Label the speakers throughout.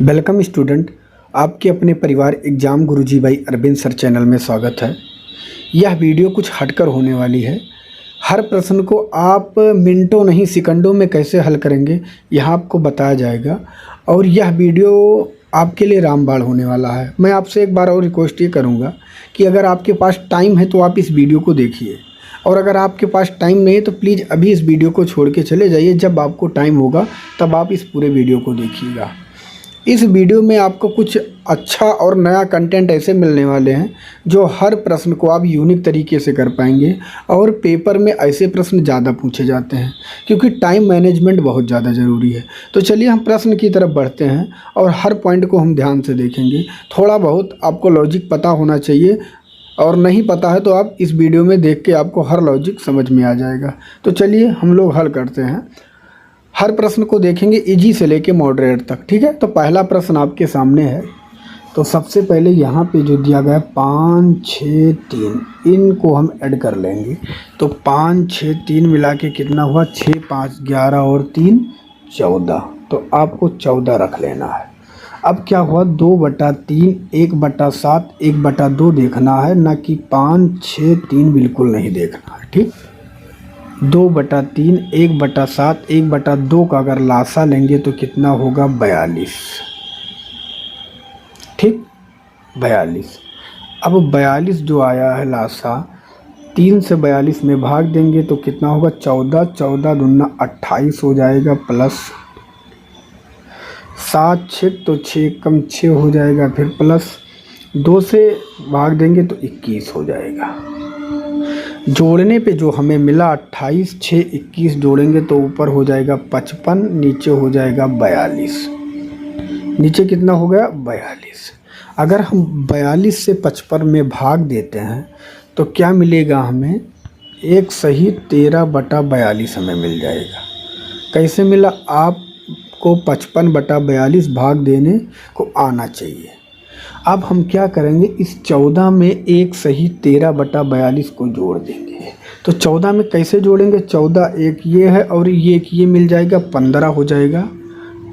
Speaker 1: Welcome student, आपके अपने परिवार एग्ज़ाम गुरुजी भाई अरविंद सर चैनल में स्वागत है। यह वीडियो कुछ हटकर होने वाली है। हर प्रश्न को आप मिनटों नहीं सेकंडों में कैसे हल करेंगे यह आपको बताया जाएगा और यह वीडियो आपके लिए रामबाण होने वाला है। मैं आपसे एक बार और रिक्वेस्ट ये करूँगा कि अगर आपके पास टाइम है तो आप इस वीडियो को देखिए, और अगर आपके पास टाइम नहीं है तो प्लीज़ अभी इस वीडियो को छोड़ के चले जाइए। जब आपको टाइम होगा तब आप इस पूरे वीडियो को देखिएगा। इस वीडियो में आपको कुछ अच्छा और नया कंटेंट ऐसे मिलने वाले हैं जो हर प्रश्न को आप यूनिक तरीके से कर पाएंगे, और पेपर में ऐसे प्रश्न ज़्यादा पूछे जाते हैं क्योंकि टाइम मैनेजमेंट बहुत ज़्यादा ज़रूरी है। तो चलिए हम प्रश्न की तरफ बढ़ते हैं और हर पॉइंट को हम ध्यान से देखेंगे। थोड़ा बहुत आपको लॉजिक पता होना चाहिए, और नहीं पता है तो आप इस वीडियो में देख के आपको हर लॉजिक समझ में आ जाएगा। तो चलिए हम लोग हल करते हैं। हर प्रश्न को देखेंगे इजी से लेके मॉडरेट तक, ठीक है। तो पहला प्रश्न आपके सामने है। तो सबसे पहले यहाँ पे जो दिया गया है 5, 6, 3, इनको हम ऐड कर लेंगे। तो 5, 6, 3 मिला के कितना हुआ? 6, 5, 11 और 3 14। तो आपको 14 रख लेना है। अब क्या हुआ? 2/3, 1/7, 1/2 देखना है, ना कि 5, 6, 3 बिल्कुल नहीं देखना है, ठीक। 2/3, 1/7, 1/2 का अगर लासा लेंगे तो कितना होगा? 42, ठीक, 42। अब 42 जो आया है लासा, 3 से 42 में भाग देंगे तो कितना होगा? 14, 14 दूना 28 हो जाएगा, प्लस 7, 6 तो 6 कम 6 हो जाएगा, फिर प्लस 2 से भाग देंगे तो 21 हो जाएगा। जोड़ने पे जो हमें मिला 28, 6, 21 जोड़ेंगे तो ऊपर हो जाएगा 55, नीचे हो जाएगा 42। नीचे कितना हो गया? 42। अगर हम 42 से 55 में भाग देते हैं तो क्या मिलेगा हमें? एक सही 13/42 हमें मिल जाएगा। कैसे मिला? आपको 55/42 भाग देने को आना चाहिए। अब हम क्या करेंगे? इस 14 में एक सही 13/42 को जोड़ देंगे। तो 14 में कैसे जोड़ेंगे? 14 एक ये है और ये एक ये मिल जाएगा, 15 हो जाएगा।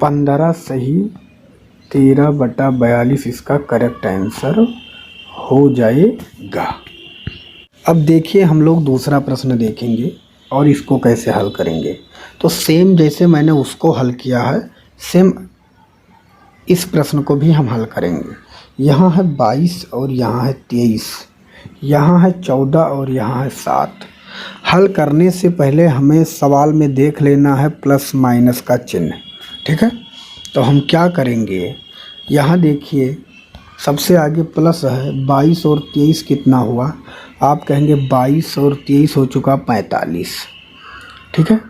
Speaker 1: 15 सही 13/42 इसका करेक्ट आंसर हो जाएगा। अब देखिए हम लोग दूसरा प्रश्न देखेंगे और इसको कैसे हल करेंगे। तो सेम जैसे मैंने उसको हल किया है, सेम इस प्रश्न को भी हम हल करेंगे। यहाँ है 22 और यहाँ है 23, यहाँ है 14 और यहाँ है 7। हल करने से पहले हमें सवाल में देख लेना है प्लस माइनस का चिन्ह, ठीक है। तो हम क्या करेंगे? यहाँ देखिए सबसे आगे प्लस है, 22 और 23 कितना हुआ? आप कहेंगे 22 और 23 हो चुका 45, ठीक है,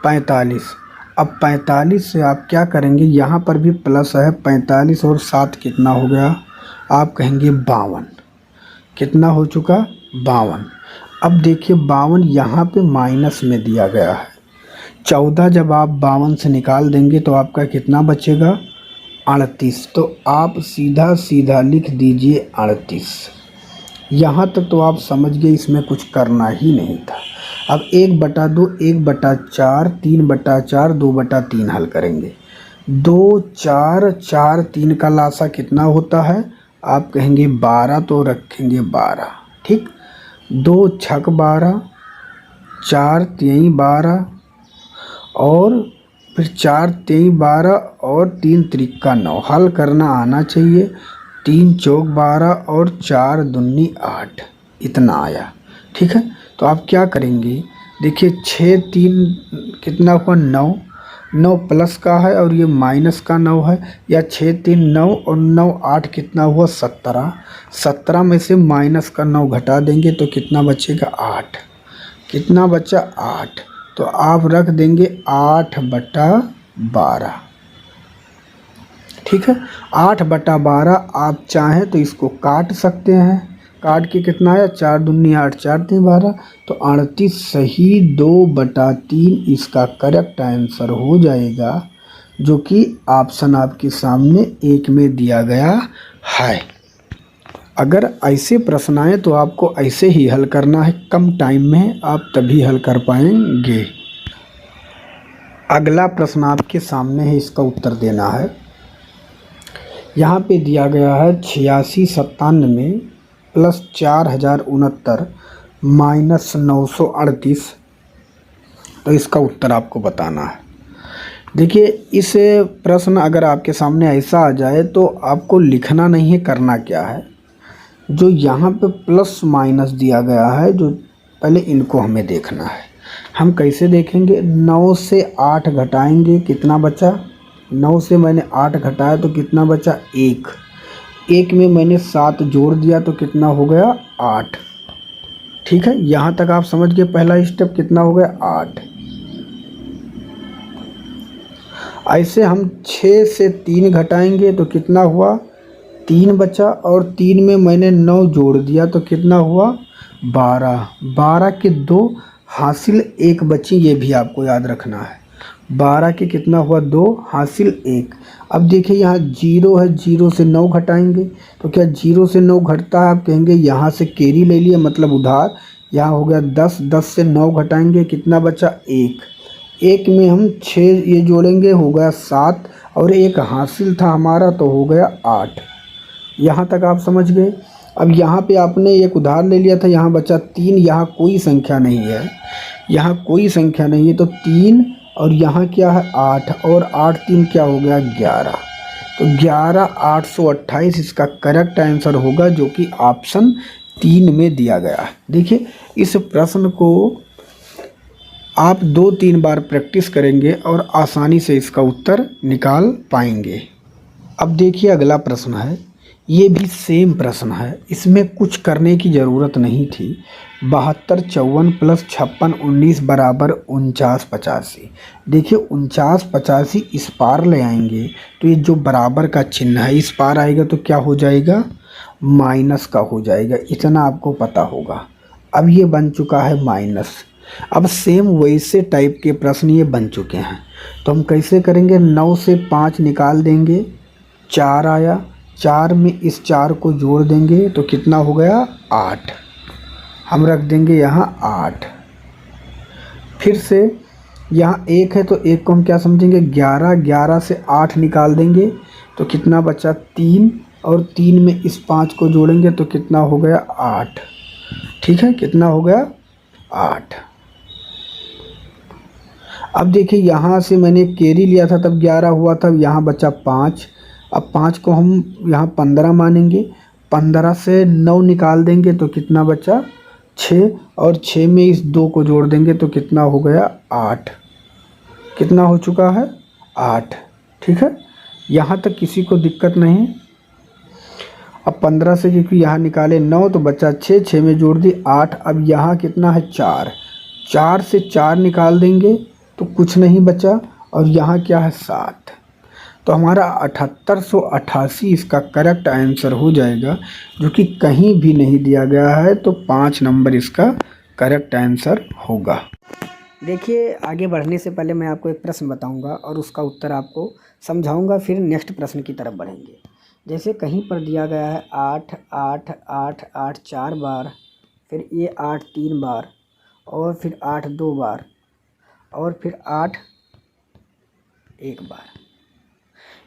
Speaker 1: 45। अब 45 से आप क्या करेंगे? यहाँ पर भी प्लस है, 45 और 7 कितना हो गया? आप कहेंगे 52। कितना हो चुका? 52। अब देखिए 52 यहाँ पे माइनस में दिया गया है। 14 जब आप 52 से निकाल देंगे तो आपका कितना बचेगा? 38। तो आप सीधा सीधा लिख दीजिए 38। यहाँ तक तो आप समझ गए, इसमें कुछ करना ही नहीं था। अब 1/2, 1/4, 3/4, 2/3 हल करेंगे। 2, 4, 4, 3 का लासा कितना होता है? आप कहेंगे 12, तो रखेंगे 12, ठीक। 2 छक 12, 4 3 12 और फिर 4 3 12 और 3 त्रिका 9। हल करना आना चाहिए। 3 चौक 12 और 4 दूनी 8, इतना आया, ठीक है। तो आप क्या करेंगे? देखिए 6 3 कितना हुआ? 9। 9 प्लस का है और ये माइनस का 9 है, या 6 3 9 और 9 8 कितना हुआ? 17। 17 में से माइनस का 9 घटा देंगे तो कितना बचेगा? 8। कितना बचा? 8। तो आप रख देंगे 8/12, ठीक है। 8/12 आप चाहें तो इसको काट सकते हैं। काट के कितना आया? 4 दूनी 8, 4 3 12। तो 38 सही 2/3 इसका करेक्ट आंसर हो जाएगा, जो कि ऑप्शन आपके सामने 1 में दिया गया है। अगर ऐसे प्रश्न आए तो आपको ऐसे ही हल करना है, कम टाइम में आप तभी हल कर पाएंगे। अगला प्रश्न आपके सामने है, इसका उत्तर देना है। यहाँ पे दिया गया है 8697 प्लस 4069 माइनस 938। तो इसका उत्तर आपको बताना है। देखिए, इस प्रश्न अगर आपके सामने ऐसा आ जाए तो आपको लिखना नहीं है, करना क्या है, जो यहाँ पे प्लस माइनस दिया गया है, जो पहले इनको हमें देखना है। हम कैसे देखेंगे, 9 से 8 घटाएंगे, कितना बचा, 9 से मैंने 8 घटाया तो कितना बचा, 1। 1 में मैंने 7 जोड़ दिया तो कितना हो गया, 8। ठीक है, यहाँ तक आप समझ गए। पहला स्टेप कितना हो गया, 8। ऐसे हम 6 से 3 घटाएंगे तो कितना हुआ, 3 बचा, और 3 में मैंने 9 जोड़ दिया तो कितना हुआ, 12। 12 के 2 हासिल 1 बची, ये भी आपको याद रखना है। 12 के कितना हुआ, 2 हासिल 1। अब देखिए यहाँ 0 है, 0 से 9 घटाएंगे तो क्या 0 से 9 घटता है, आप कहेंगे यहाँ से कैरी ले लिया मतलब उधार। यहाँ हो गया 10, 10 से 9 घटाएंगे, कितना बचा, 1। 1 में हम 6 ये जोड़ेंगे, हो गया 7, और 1 हासिल था हमारा तो हो गया 8। यहाँ तक आप समझ गए। अब यहाँ पे आपने एक उधार ले लिया था, यहाँ बचा 3, यहाँ कोई संख्या नहीं है, यहाँ कोई संख्या नहीं है तो 3, और यहाँ क्या है 8, और 8 3 क्या हो गया, 11। तो 11,828 इसका करेक्ट आंसर होगा, जो कि ऑप्शन 3 में दिया गया है। देखिए, इस प्रश्न को आप 2-3 बार प्रैक्टिस करेंगे और आसानी से इसका उत्तर निकाल पाएंगे। अब देखिए अगला प्रश्न है, ये भी सेम प्रश्न है, इसमें कुछ करने की ज़रूरत नहीं थी। 72 54 प्लस 56 19 बराबर 49 85। देखिए 49 85 इस पार ले आएंगे तो ये जो बराबर का चिन्ह है इस पार आएगा तो क्या हो जाएगा, माइनस का हो जाएगा। इतना आपको पता होगा। अब ये बन चुका है माइनस। अब सेम वैसे टाइप के प्रश्न ये बन चुके हैं, तो हम कैसे करेंगे, 9 से 5 निकाल देंगे, 4 आया, 4 में इस 4 को जोड़ देंगे तो कितना हो गया, 8। हम रख देंगे यहाँ 8। फिर से यहाँ 1 है तो 1 को हम क्या समझेंगे, 11। 11 से 8 निकाल देंगे तो कितना बचा, 3, और 3 में इस 5 को जोड़ेंगे तो कितना हो गया, 8। ठीक है, कितना हो गया, 8। अब देखिए यहाँ से मैंने कैरी लिया था तब 11 हुआ था, यहाँ बचा 5। अब 5 को हम यहाँ 15 मानेंगे, 15 से 9 निकाल देंगे तो कितना बचा, 6, और 6 में इस 2 को जोड़ देंगे तो कितना हो गया, 8। कितना हो चुका है, 8। ठीक है, यहाँ तक किसी को दिक्कत नहीं। अब 15 से क्योंकि यहाँ निकाले 9 तो बचा 6, 6 में जोड़ दी 8। अब यहाँ कितना है, 4। 4 से 4 निकाल देंगे तो कुछ नहीं बचा, और यहाँ क्या है, 7। तो हमारा 7888 इसका करेक्ट आंसर हो जाएगा, जो कि कहीं भी नहीं दिया गया है। तो 5 नंबर इसका करेक्ट आंसर होगा। देखिए, आगे बढ़ने से पहले मैं आपको एक प्रश्न बताऊंगा और उसका उत्तर आपको समझाऊंगा, फिर नेक्स्ट प्रश्न की तरफ बढ़ेंगे। जैसे कहीं पर दिया गया है 8 8 8 8 4 बार, फिर ये 8 3 बार, और फिर 8 2 बार, और फिर 8 1 बार।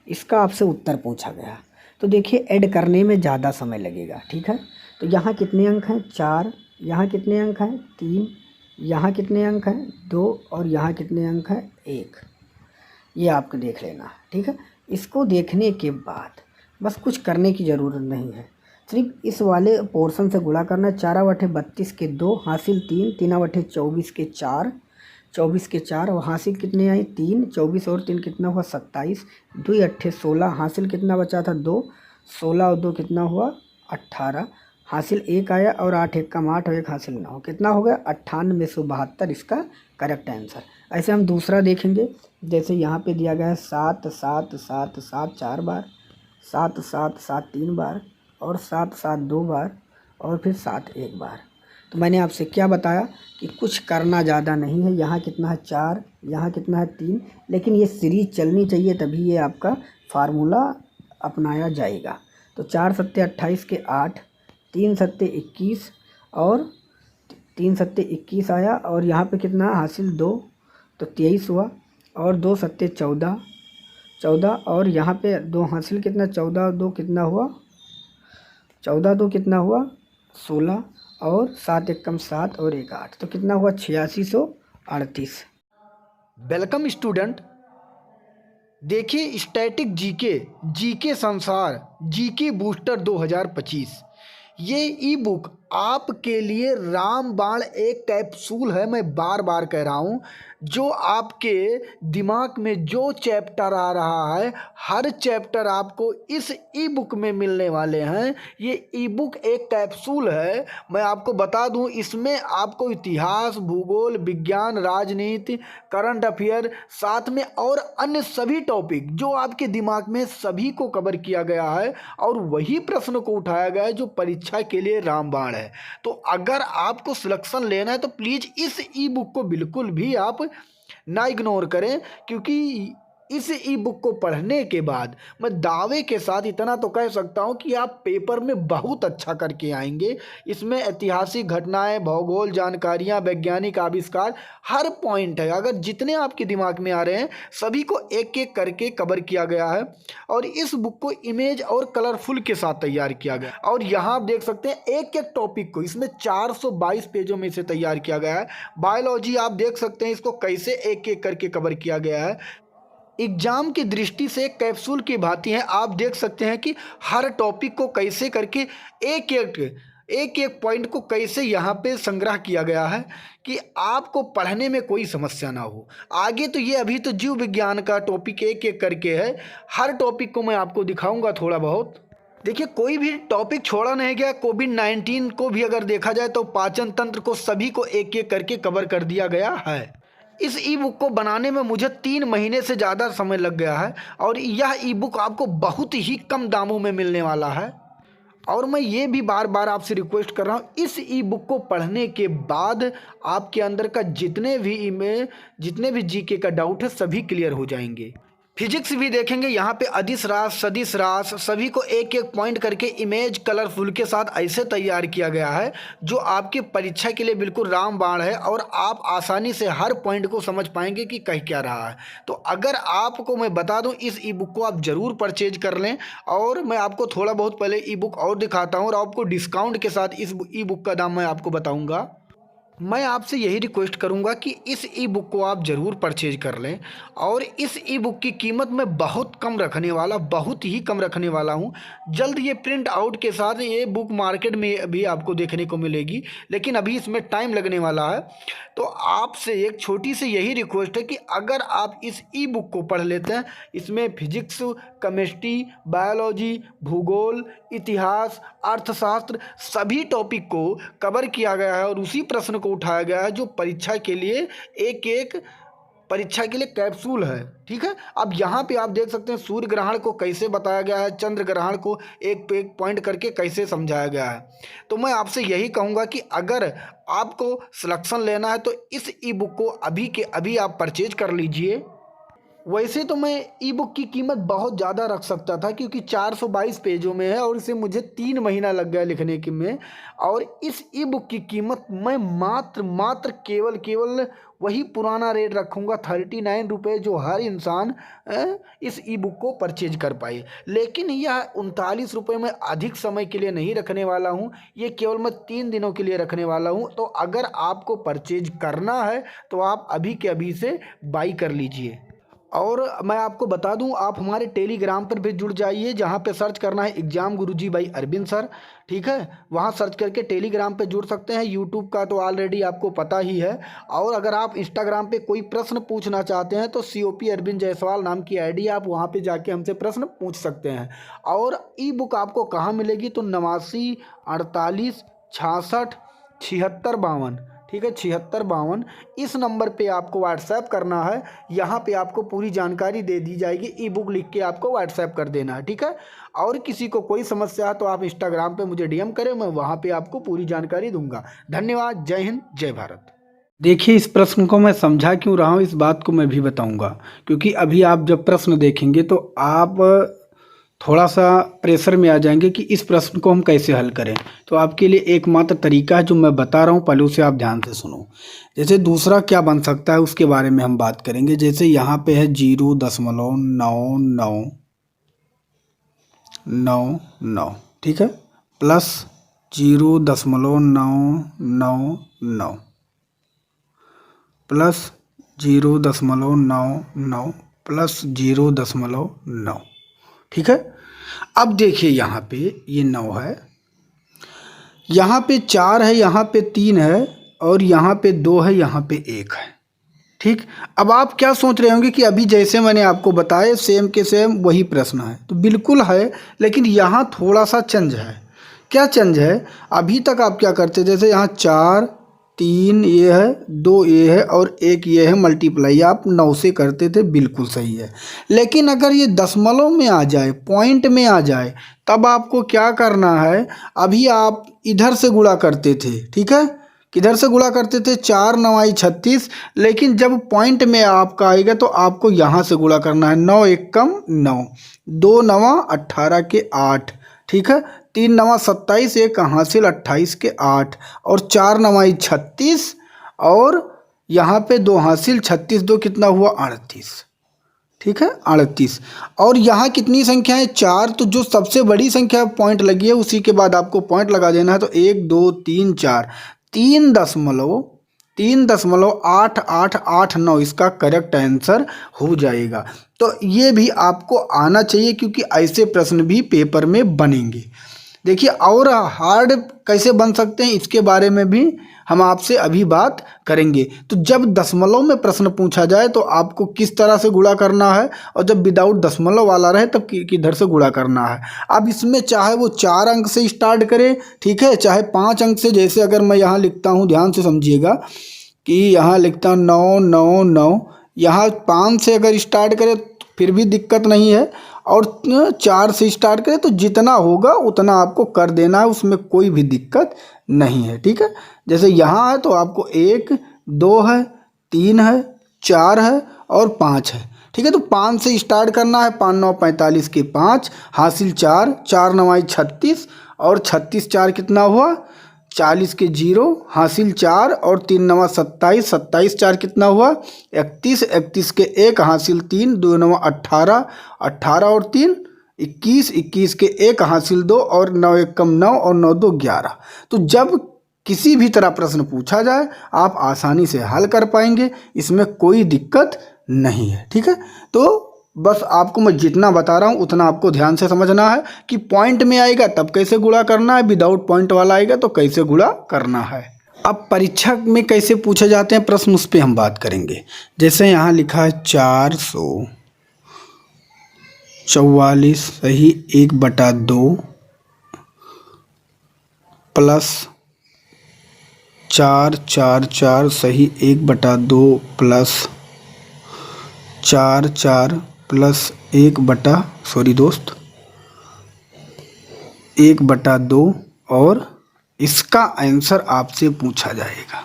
Speaker 1: इसका आपसे उत्तर पूछा गया, तो देखिए ऐड करने में ज़्यादा समय लगेगा। ठीक है, तो यहाँ कितने अंक हैं, 4, यहाँ कितने अंक हैं, 3, यहाँ कितने अंक हैं, 2, और यहाँ कितने अंक हैं, 1। ये आपको देख लेना है। ठीक है, इसको देखने के बाद बस कुछ करने की ज़रूरत नहीं है, सिर्फ इस वाले पोर्शन से गुणा करना है। 4 बटे 32 के 2 हासिल 3, 3 बटे 24 के 4, 24 के 4, और हासिल कितने आई, 3, 24 और 3 कितना हुआ, 27, 2 अट्ठे 16, हासिल कितना बचा था, 2, 16 और 2 कितना हुआ, 18, हासिल 1 आया, और 8 1 कम 8, और 1 हासिल 9, कितना हो गया, 9872 इसका करेक्ट आंसर। ऐसे हम दूसरा देखेंगे, जैसे यहाँ पे दिया गया है 7 7 7 7 4 बार, 7 7 7 3 बार, और 7 7 2 बार, और फिर 7 1 बार। तो मैंने आपसे क्या बताया कि कुछ करना ज़्यादा नहीं है। यहाँ कितना है, 4, यहाँ कितना है, 3, लेकिन ये सीरीज चलनी चाहिए, तभी ये आपका फार्मूला अपनाया जाएगा। तो 4 सत्ते 28 के 8, 3 सत्ते 21, और 3 सत्ते 21 आया, और यहाँ पे कितना हासिल 2, तो 23 हुआ, और 2 सत्ते 14, 14 और यहाँ पे 2 हासिल कितना, 14 और 2 कितना हुआ, 14 2 कितना हुआ 16 और 7 एकम 7 और 1 8, तो कितना हुआ 8638। Welcome student. देखिए स्टैटिक जीके संसार जीके बूस्टर 2025, ये ई बुक आपके लिए रामबाण एक कैप्सूल है। मैं बार बार कह रहा हूँ, जो आपके दिमाग में जो चैप्टर आ रहा है हर चैप्टर आपको इस ई बुक में मिलने वाले हैं। ये ई बुक एक कैप्सूल है। मैं आपको बता दूं, इसमें आपको इतिहास, भूगोल, विज्ञान, राजनीति, करंट अफेयर, साथ में और अन्य सभी टॉपिक जो आपके दिमाग में सभी को कवर किया गया है और वही प्रश्न को उठाया गया है जो परीक्षा के लिए रामबाण है। तो अगर आपको सिलेक्शन लेना है तो प्लीज़ इस ई बुक को बिल्कुल भी आप ना इग्नोर करें, क्योंकि इस ई बुक को पढ़ने के बाद मैं दावे के साथ इतना तो कह सकता हूं कि आप पेपर में बहुत अच्छा करके आएंगे। इसमें ऐतिहासिक घटनाएं, भूगोल जानकारियां, वैज्ञानिक आविष्कार, हर पॉइंट है। अगर जितने आपके दिमाग में आ रहे हैं सभी को एक एक करके कवर किया गया है और इस बुक को इमेज और कलरफुल के साथ तैयार किया गया। और यहाँ आप देख सकते हैं एक एक टॉपिक को इसमें 422 पेजों में से तैयार किया गया है। बायोलॉजी आप देख सकते हैं इसको कैसे एक एक करके कवर किया गया है। एग्जाम की दृष्टि से कैप्सूल की भांति है। आप देख सकते हैं कि हर टॉपिक को कैसे करके एक एक पॉइंट को कैसे यहाँ पे संग्रह किया गया है कि आपको पढ़ने में कोई समस्या ना हो। आगे तो ये अभी तो जीव विज्ञान का टॉपिक एक एक करके है, हर टॉपिक को मैं आपको दिखाऊंगा थोड़ा बहुत। देखिए कोई भी टॉपिक छोड़ा नहीं गया। कोविड-19 को भी अगर देखा जाए तो पाचन तंत्र को सभी को एक एक करके कवर कर दिया गया है। इस ई बुक को बनाने में मुझे 3 महीने से ज़्यादा समय लग गया है और यह ई बुक आपको बहुत ही कम दामों में मिलने वाला है। और मैं ये भी बार बार आपसे रिक्वेस्ट कर रहा हूँ, इस ई बुक को पढ़ने के बाद आपके अंदर का जितने भी जीके का डाउट है सभी क्लियर हो जाएंगे। फिजिक्स भी देखेंगे, यहाँ पे अदिश रास, सदिश रास सभी को एक एक पॉइंट करके इमेज कलरफुल के साथ ऐसे तैयार किया गया है जो आपकी परीक्षा के लिए बिल्कुल रामबाण है और आप आसानी से हर पॉइंट को समझ पाएंगे कि कह क्या रहा है। तो अगर आपको मैं बता दूं, इस ई बुक को आप ज़रूर परचेज कर लें। और मैं आपको थोड़ा बहुत पहले ई बुक और दिखाता हूँ और आपको डिस्काउंट के साथ इस ई बुक का दाम मैं आपको बताऊँगा। मैं आपसे यही रिक्वेस्ट करूंगा कि इस ई बुक को आप ज़रूर परचेज कर लें। और इस ई बुक की कीमत मैं बहुत ही कम रखने वाला हूं। जल्द ये प्रिंट आउट के साथ ये बुक मार्केट में भी आपको देखने को मिलेगी, लेकिन अभी इसमें टाइम लगने वाला है। तो आपसे एक छोटी सी यही रिक्वेस्ट है कि अगर आप इस ई बुक को पढ़ लेते हैं, इसमें फिजिक्स, केमिस्ट्री, बायोलॉजी, भूगोल, इतिहास, अर्थशास्त्र सभी टॉपिक को कवर किया गया है और उसी प्रश्न को उठाया गया है जो परीक्षा के लिए कैप्सूल है। ठीक है, अब यहाँ पे आप देख सकते हैं सूर्य ग्रहण को कैसे बताया गया है, चंद्र ग्रहण को एक पे एक पॉइंट करके कैसे समझाया गया है। तो मैं आपसे यही कहूँगा कि अगर आपको सिलेक्शन लेना है तो इस ई बुक को अभी के अभी आप परचेज कर लीजिए। वैसे तो मैं ई बुक की कीमत बहुत ज़्यादा रख सकता था क्योंकि 422 पेजों में है और इसे मुझे 3 महीना लग गया लिखने के में। और इस ई बुक की कीमत मैं मात्र केवल वही पुराना रेट रखूँगा 39 रुपये, जो हर इंसान इस ई बुक को परचेज कर पाए। लेकिन यह 39 रुपये में अधिक समय के लिए नहीं रखने वाला हूँ, ये केवल मैं 3 दिनों के लिए रखने वाला हूँ। तो अगर आपको परचेज करना है तो आप अभी के अभी से बाई कर लीजिए। और मैं आपको बता दूं, आप हमारे टेलीग्राम पर भी जुड़ जाइए, जहां पे सर्च करना है exam Guruji by Arvind sir. ठीक है, वहां सर्च करके टेलीग्राम पे जुड़ सकते हैं। यूट्यूब का तो ऑलरेडी आपको पता ही है। और अगर आप इंस्टाग्राम पे कोई प्रश्न पूछना चाहते हैं तो COP अरविंद जायसवाल नाम की ID, आप वहां पे जाके हमसे प्रश्न पूछ सकते हैं। और ई बुक आपको कहाँ मिलेगी तो 89 48 66 76 52, ठीक है 76 52, इस नंबर पे आपको व्हाट्सएप करना है। यहाँ पे आपको पूरी जानकारी दे दी जाएगी, ई बुक लिख के आपको व्हाट्सएप कर देना है। ठीक है, और किसी को कोई समस्या है तो आप इंस्टाग्राम पे मुझे DM करें, मैं वहाँ पे आपको पूरी जानकारी दूंगा। धन्यवाद। जय हिंद, जय भारत। देखिए इस प्रश्न को मैं समझा क्यों रहा हूँ, इस बात को मैं भी बताऊंगा, क्योंकि अभी आप जब प्रश्न देखेंगे तो आप थोड़ा सा प्रेशर में आ जाएंगे कि इस प्रश्न को हम कैसे हल करें। तो आपके लिए एकमात्र तरीका है जो मैं बता रहा हूँ, पहले उसे आप ध्यान से सुनो। जैसे दूसरा क्या बन सकता है उसके बारे में हम बात करेंगे। जैसे यहाँ पे है 0.9999, ठीक है, प्लस 0.999 प्लस 0.99 प्लस 0.9, ठीक है। अब देखिए यहाँ पे ये 9 है, यहाँ पे 4 है, यहाँ पे 3 है, और यहाँ पे 2 है, यहाँ पे 1 है, ठीक। अब आप क्या सोच रहे होंगे कि अभी जैसे मैंने आपको बताया सेम के सेम वही प्रश्न है, तो बिल्कुल है, लेकिन यहाँ थोड़ा सा चेंज है। क्या चेंज है? अभी तक आप क्या करते, जैसे यहाँ 4 3 ये है, 2 ये है और 1 ये है, मल्टीप्लाई आप 9 से करते थे, बिल्कुल सही है। लेकिन अगर ये दशमलव में आ जाए, पॉइंट में आ जाए, तब आपको क्या करना है? अभी आप इधर से गुणा करते थे, ठीक है, किधर से गुणा करते थे? 4 9 36, लेकिन जब पॉइंट में आपका आएगा तो आपको यहाँ से गुणा करना है। 9 1 कम 9, 2 9 18 के 8, ठीक है, 3 9 27, 1 हासिल 28 के 8, और 4 9 36, और यहाँ पे 2 हासिल 36, 2 कितना हुआ? 38, ठीक है, 38। और यहाँ कितनी संख्या है? 4। तो जो सबसे बड़ी संख्या पॉइंट लगी है उसी के बाद आपको पॉइंट लगा देना है। तो 1 2 3 4, 3.8889 इसका करेक्ट आंसर हो जाएगा। तो ये भी आपको आना चाहिए, क्योंकि ऐसे प्रश्न भी पेपर में बनेंगे। देखिए, और हार्ड कैसे बन सकते हैं इसके बारे में भी हम आपसे अभी बात करेंगे। तो जब दशमलव में प्रश्न पूछा जाए तो आपको किस तरह से गुणा करना है, और जब विदाउट दशमलव वाला रहे तब किधर से गुणा करना है। अब इसमें चाहे वो 4 अंक से स्टार्ट करे, ठीक है, चाहे 5 अंक से। जैसे अगर मैं यहाँ लिखता हूँ, ध्यान से समझिएगा कि यहाँ लिखता हूँ 9 9 9, यहाँ 5 से अगर स्टार्ट करे फिर भी दिक्कत नहीं है, और 4 से स्टार्ट करें तो जितना होगा उतना आपको कर देना है, उसमें कोई भी दिक्कत नहीं है, ठीक है। जैसे यहाँ है तो आपको 1 2 है, 3 है, 4 है और 5 है, ठीक है। तो 5 से स्टार्ट करना है, 5 9 45 के 5 हासिल 4, 4 9 36, और 36 4 कितना हुआ? 40 के 0 हासिल 4, और 3 9 27, 27 4 कितना हुआ? 31, 31 के 1 हासिल 3, 2 9 18, 18 और 3 21, 21 के 1 हासिल 2, और 9 1 कम 9, और 9 2 11। तो जब किसी भी तरह प्रश्न पूछा जाए आप आसानी से हल कर पाएंगे, इसमें कोई दिक्कत नहीं है, ठीक है। तो बस आपको मैं जितना बता रहा हूँ उतना आपको ध्यान से समझना है कि पॉइंट में आएगा तब कैसे गुणा करना है, विदाउट पॉइंट वाला आएगा तो कैसे गुणा करना है। अब परीक्षा में कैसे पूछे जाते हैं प्रश्न, उस पर हम बात करेंगे। जैसे यहाँ लिखा है 444 सही 1/2 प्लस 444 सही 1/2 प्लस 4 4 प्लस 1/2 और इसका आंसर आपसे पूछा जाएगा।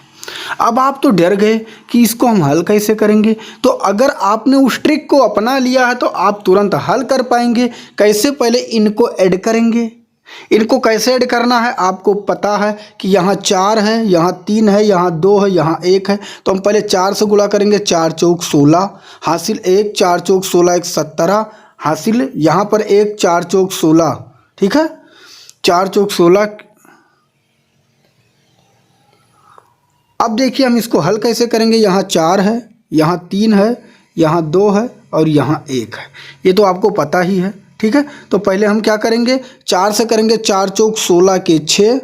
Speaker 1: अब आप तो डर गए कि इसको हम हल कैसे करेंगे, तो अगर आपने उस ट्रिक को अपना लिया है तो आप तुरंत हल कर पाएंगे। कैसे? पहले इनको ऐड करेंगे। इनको कैसे ऐड करना है आपको पता है कि यहाँ 4 है, यहाँ 3 है, यहाँ 2 है, यहाँ 1 है। तो हम पहले 4 से गुणा करेंगे, 4 चौक 16 हासिल 1, 4 चौक 16 1 17 हासिल यहाँ पर 1, 4 चौक 16, ठीक है, 4 चौक 16। अब देखिए हम इसको हल कैसे करेंगे। यहाँ 4 है, यहाँ 3 है, यहाँ 2 है और यहाँ 1 है, ये तो आपको पता ही है, ठीक है। तो पहले हम क्या करेंगे, 4 से करेंगे, 4 चौक 16 के 6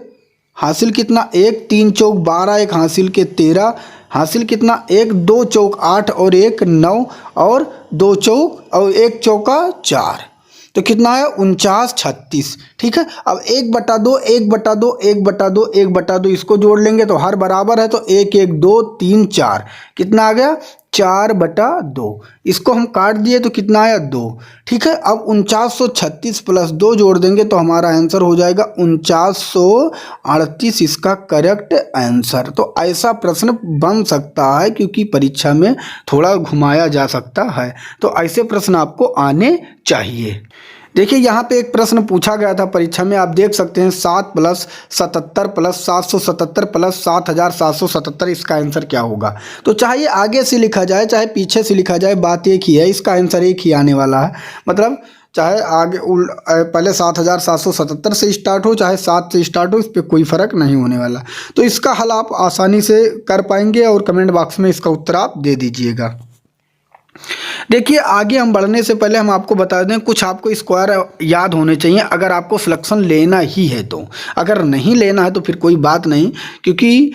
Speaker 1: हासिल कितना 1, 3 चौक 12 1 हासिल के 13 हासिल कितना 1, 2 चौक 8 और 1 9 और 2 चौक और 1 चौका 4, तो कितना है 49 36, ठीक है। अब 1/2 1/2 1/2 1/2 इसको जोड़ लेंगे तो हर बराबर है, तो 1 1 2 3 4 कितना आ गया 4/2। इसको हम काट दिए तो कितना आया 2, ठीक है। अब 4936 प्लस 2 जोड़ देंगे तो हमारा आंसर हो जाएगा 4938 इसका करेक्ट आंसर। तो ऐसा प्रश्न बन सकता है क्योंकि परीक्षा में थोड़ा घुमाया जा सकता है, तो ऐसे प्रश्न आपको आने चाहिए। देखिए यहाँ पे एक प्रश्न पूछा गया था परीक्षा में, आप देख सकते हैं 7 + 77 + 777 + 7777, इसका आंसर क्या होगा। तो चाहे आगे से लिखा जाए चाहे पीछे से लिखा जाए, बात एक ही है, इसका आंसर एक ही आने वाला है। मतलब चाहे आगे पहले 7777 से स्टार्ट हो चाहे 7 से स्टार्ट हो, इस पर कोई फ़र्क नहीं होने वाला। तो इसका हल आप आसानी से कर पाएंगे और कमेंट बॉक्स में इसका उत्तर आप दे दीजिएगा। देखिए आगे हम बढ़ने से पहले हम आपको बता दें, कुछ आपको स्क्वायर याद होने चाहिए अगर आपको सिलेक्शन लेना ही है तो। अगर नहीं लेना है तो फिर कोई बात नहीं, क्योंकि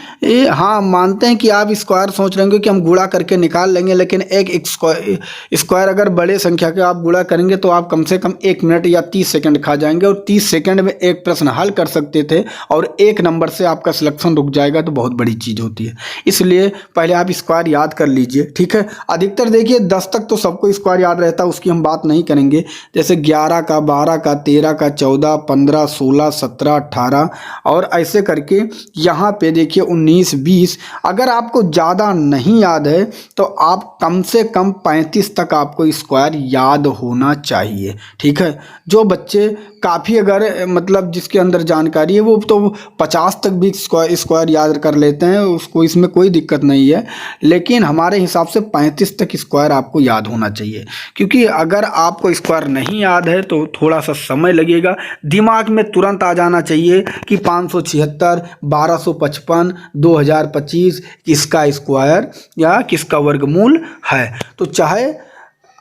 Speaker 1: हाँ मानते हैं कि आप स्क्वायर सोच रहे होंगे कि हम गुणा करके निकाल लेंगे, लेकिन एक स्क्वायर अगर बड़े संख्या के आप गुणा करेंगे तो आप कम से कम 1 मिनट या 30 सेकंड खा जाएंगे, और 30 सेकंड में एक प्रश्न हल कर सकते थे और 1 नंबर से आपका सिलेक्शन रुक जाएगा, तो बहुत बड़ी चीज़ होती है। इसलिए पहले आप स्क्वायर याद कर लीजिए, ठीक है। अधिकतर देखिए 10 तक तो सबको स्क्वायर याद रहता है, उसकी हम बात नहीं करेंगे। जैसे 11 का, 12 का, 13 का, 14, 15, 16, 17, 18 और ऐसे करके यहाँ पे देखिए 19, 20। अगर आपको ज़्यादा नहीं याद है तो आप कम से कम 35 तक आपको स्क्वायर याद होना चाहिए, ठीक है। जो बच्चे काफ़ी अगर मतलब जिसके अंदर जानकारी है वो तो 50 तक भी स्क्वायर याद कर लेते हैं, उसको इसमें कोई दिक्कत नहीं है। लेकिन हमारे हिसाब से 35 तक स्क्वायर आपको याद होना चाहिए, क्योंकि अगर आपको स्क्वायर नहीं याद है तो थोड़ा सा समय लगेगा। दिमाग में तुरंत आ जाना चाहिए कि 576, 1255, 2025 किसका स्क्वायर या किसका वर्गमूल है। तो चाहे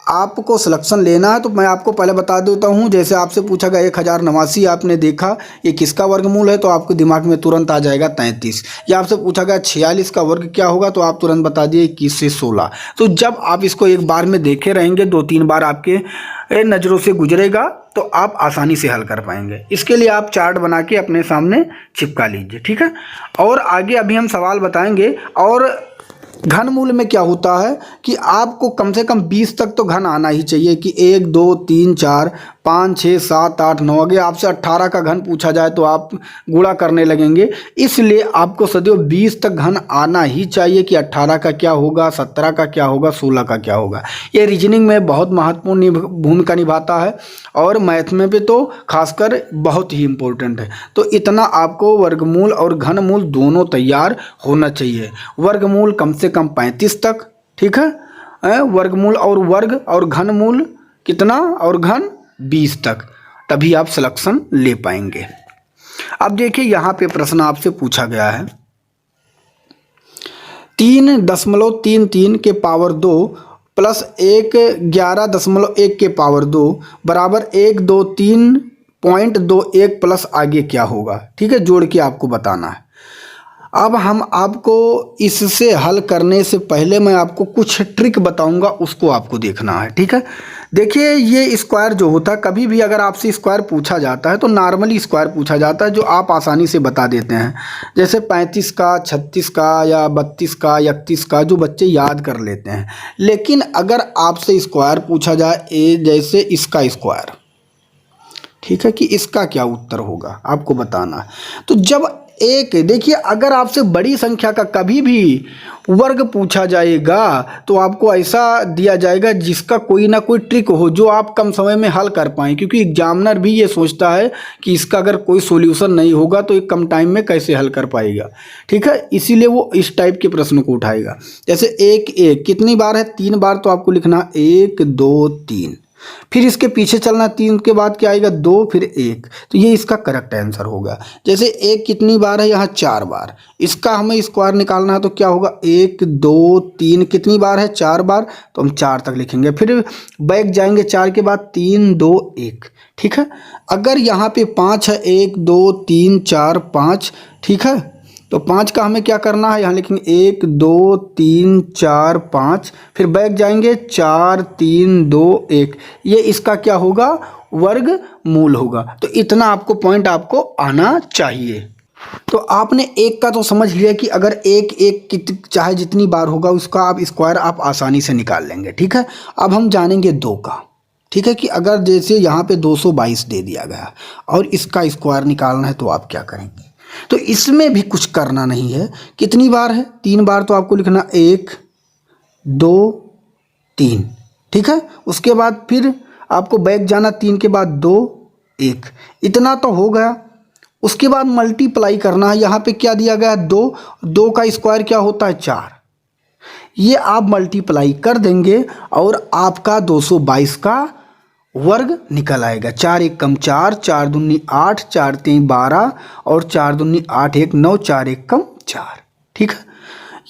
Speaker 1: आपको सिलेक्शन लेना है तो मैं आपको पहले बता देता हूँ, जैसे आपसे पूछा गया 1089 आपने देखा ये किसका वर्गमूल है, तो आपको दिमाग में तुरंत आ जाएगा 33। या आपसे पूछा गया 46 का वर्ग क्या होगा, तो आप तुरंत बता दिए 21 से 16। तो जब आप इसको एक बार में देखे रहेंगे, 2-3 बार आपके नज़रों से गुजरेगा तो आप आसानी से हल कर पाएंगे। इसके लिए आप चार्ट बना के अपने सामने चिपका लीजिए, ठीक है। और आगे अभी हम सवाल बताएंगे। और घनमूल में क्या होता है कि आपको कम से कम 20 तक तो घन आना ही चाहिए, कि 1, 2, 3, 4, 5, 6, 7, 8, 9। अगर आपसे 18 का घन पूछा जाए तो आप गुणा करने लगेंगे। इसलिए आपको सदैव 20 तक घन आना ही चाहिए कि 18 का क्या होगा, 17 का क्या होगा, 16 का क्या होगा। ये रीजनिंग में बहुत महत्वपूर्ण भूमिका निभाता है और मैथ में भी तो खासकर बहुत ही इम्पोर्टेंट है। तो इतना आपको वर्गमूल और घनमूल दोनों तैयार होना चाहिए। वर्गमूल कम से कम 35 तक, ठीक है। वर्गमूल और वर्ग और घनमूल कितना और घन 20 तक, तभी आप सिलेक्शन ले पाएंगे। अब देखिए यहाँ पे प्रश्न आपसे पूछा गया है 3.33 के पावर 2 प्लस 11.1 के पावर 2 बराबर 123.21 प्लस आगे क्या होगा, ठीक है। जोड़ के आपको बताना है। अब हम आपको इससे हल करने से पहले मैं आपको कुछ ट्रिक बताऊंगा, उसको आपको देखना है, ठीक है। देखिए ये स्क्वायर जो होता है, कभी भी अगर आपसे स्क्वायर पूछा जाता है तो नॉर्मली स्क्वायर पूछा जाता है जो आप आसानी से बता देते हैं, जैसे 35 का, 36 का या 32 का, 31 का, जो बच्चे याद कर लेते हैं। लेकिन अगर आपसे स्क्वायर पूछा जाए जैसे इसका स्क्वायर, ठीक है, कि इसका क्या उत्तर होगा आपको बताना है। तो जब एक देखिए अगर आपसे बड़ी संख्या का कभी भी वर्ग पूछा जाएगा तो आपको ऐसा दिया जाएगा जिसका कोई ना कोई ट्रिक हो जो आप कम समय में हल कर पाएँ, क्योंकि एग्जामिनर भी ये सोचता है कि इसका अगर कोई सॉल्यूशन नहीं होगा तो एक कम टाइम में कैसे हल कर पाएगा, ठीक है। इसीलिए वो इस टाइप के प्रश्न को उठाएगा। जैसे 1 कितनी बार है, 3 बार, तो आपको लिखना 1, 2, 3। फिर इसके पीछे चलना, 3 के बाद क्या आएगा, 2, फिर 1। तो ये इसका करेक्ट आंसर होगा। जैसे 1 कितनी बार है, यहाँ 4 बार। इसका हमें स्क्वायर निकालना है तो क्या होगा, 1, 2, 3 कितनी बार है, 4 बार, तो हम 4 तक लिखेंगे। फिर बैक जाएंगे 4 के बाद 3, 2, 1, ठीक है। अगर यहाँ पे 5 है, 1, 2, 3, 4, 5, ठीक है, तो 5 का हमें क्या करना है, यहाँ लिखेंगे 1, 2, 3, 4, 5। फिर बैक जाएंगे 4, 3, 2, 1। ये इसका क्या होगा, वर्गमूल होगा। तो इतना आपको पॉइंट आपको आना चाहिए। तो आपने 1 का तो समझ लिया कि अगर 1 चाहे जितनी बार होगा उसका आप स्क्वायर आप आसानी से निकाल लेंगे, ठीक है। अब हम जानेंगे 2 का, ठीक है, कि अगर जैसे यहाँ पे 222 दे दिया गया और इसका स्क्वायर निकालना है तो आप क्या करेंगे। तो इसमें भी कुछ करना नहीं है। कितनी बार है, 3 बार, तो आपको लिखना 1, 2, 3, ठीक है। उसके बाद फिर आपको बैक जाना, 3 के बाद 2 1, इतना तो हो गया। उसके बाद मल्टीप्लाई करना है, यहाँ पे क्या दिया गया है 2, 2 का स्क्वायर क्या होता है 4, ये आप मल्टीप्लाई कर देंगे और आपका 222 का वर्ग निकल आएगा। 4 1 कम 4, 4 दूनी 8, 4 3 12 और 4 दूनी 8 1 9, 4 1 कम 4। ठीक है,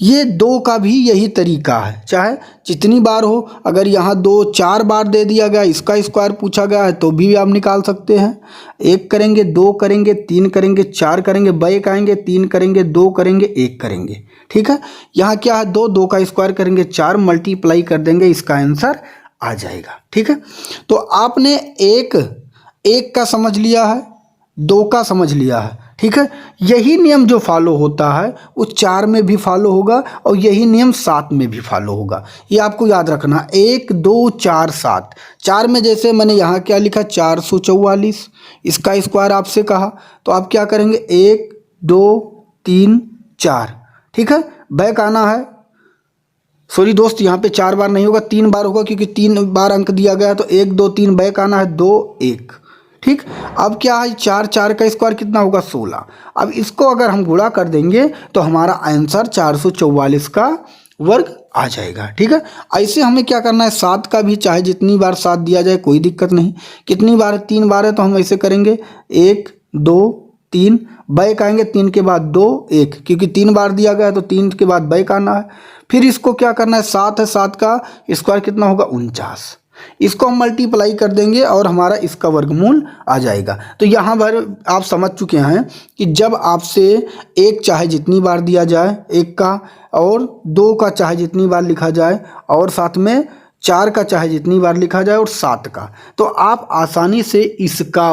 Speaker 1: ये 2 का भी यही तरीका है, चाहे जितनी बार हो। अगर यहाँ 2 4 बार दे दिया गया, इसका स्क्वायर पूछा गया है तो भी आप निकाल सकते हैं। 1 करेंगे, 2 करेंगे, 3 करेंगे, 4 करेंगे, बैक आएंगे, 3 करेंगे, 2 करेंगे, 1 करेंगे। ठीक है, यहाँ क्या है 2, 2 का स्क्वायर करेंगे 4, मल्टीप्लाई कर देंगे, इसका आंसर आ जाएगा। ठीक है, तो आपने एक का समझ लिया है, 2 का समझ लिया है। ठीक है, यही नियम जो फॉलो होता है वो 4 में भी फॉलो होगा और यही नियम 7 में भी फॉलो होगा। ये आपको याद रखना, 1 2 4 7। 4 में जैसे मैंने यहाँ क्या लिखा 444, इसका स्क्वायर आपसे कहा तो आप क्या करेंगे 1 2 3 4। ठीक है, बैक आना है, सॉरी दोस्त यहाँ पे 4 बार नहीं होगा, 3 बार होगा क्योंकि 3 बार अंक दिया गया है। तो 1 2 3 बैक आना है, 2 1। ठीक, अब क्या है 4 4 का स्क्वायर कितना होगा 16। अब इसको अगर हम गुणा कर देंगे तो हमारा आंसर 444 का वर्ग आ जाएगा। ठीक है, ऐसे हमें क्या करना है 7 का भी, चाहे जितनी बार 7 दिया जाए कोई दिक्कत नहीं। कितनी बार 3 बार है तो हम ऐसे करेंगे 1 2 3, बैक आएंगे 3 के बाद 2 1, क्योंकि 3 बार दिया गया है तो 3 के बाद बैक आना है। फिर इसको क्या करना है 7 है, 7 का स्क्वायर कितना होगा 49, इसको हम मल्टीप्लाई कर देंगे और हमारा इसका वर्गमूल आ जाएगा। तो यहाँ पर आप समझ चुके हैं कि जब आपसे 1 चाहे जितनी बार दिया जाए 1 का, और 2 का चाहे जितनी बार लिखा जाए, और साथ में 4 का चाहे जितनी बार लिखा जाए, और 7 का, तो आप आसानी से इसका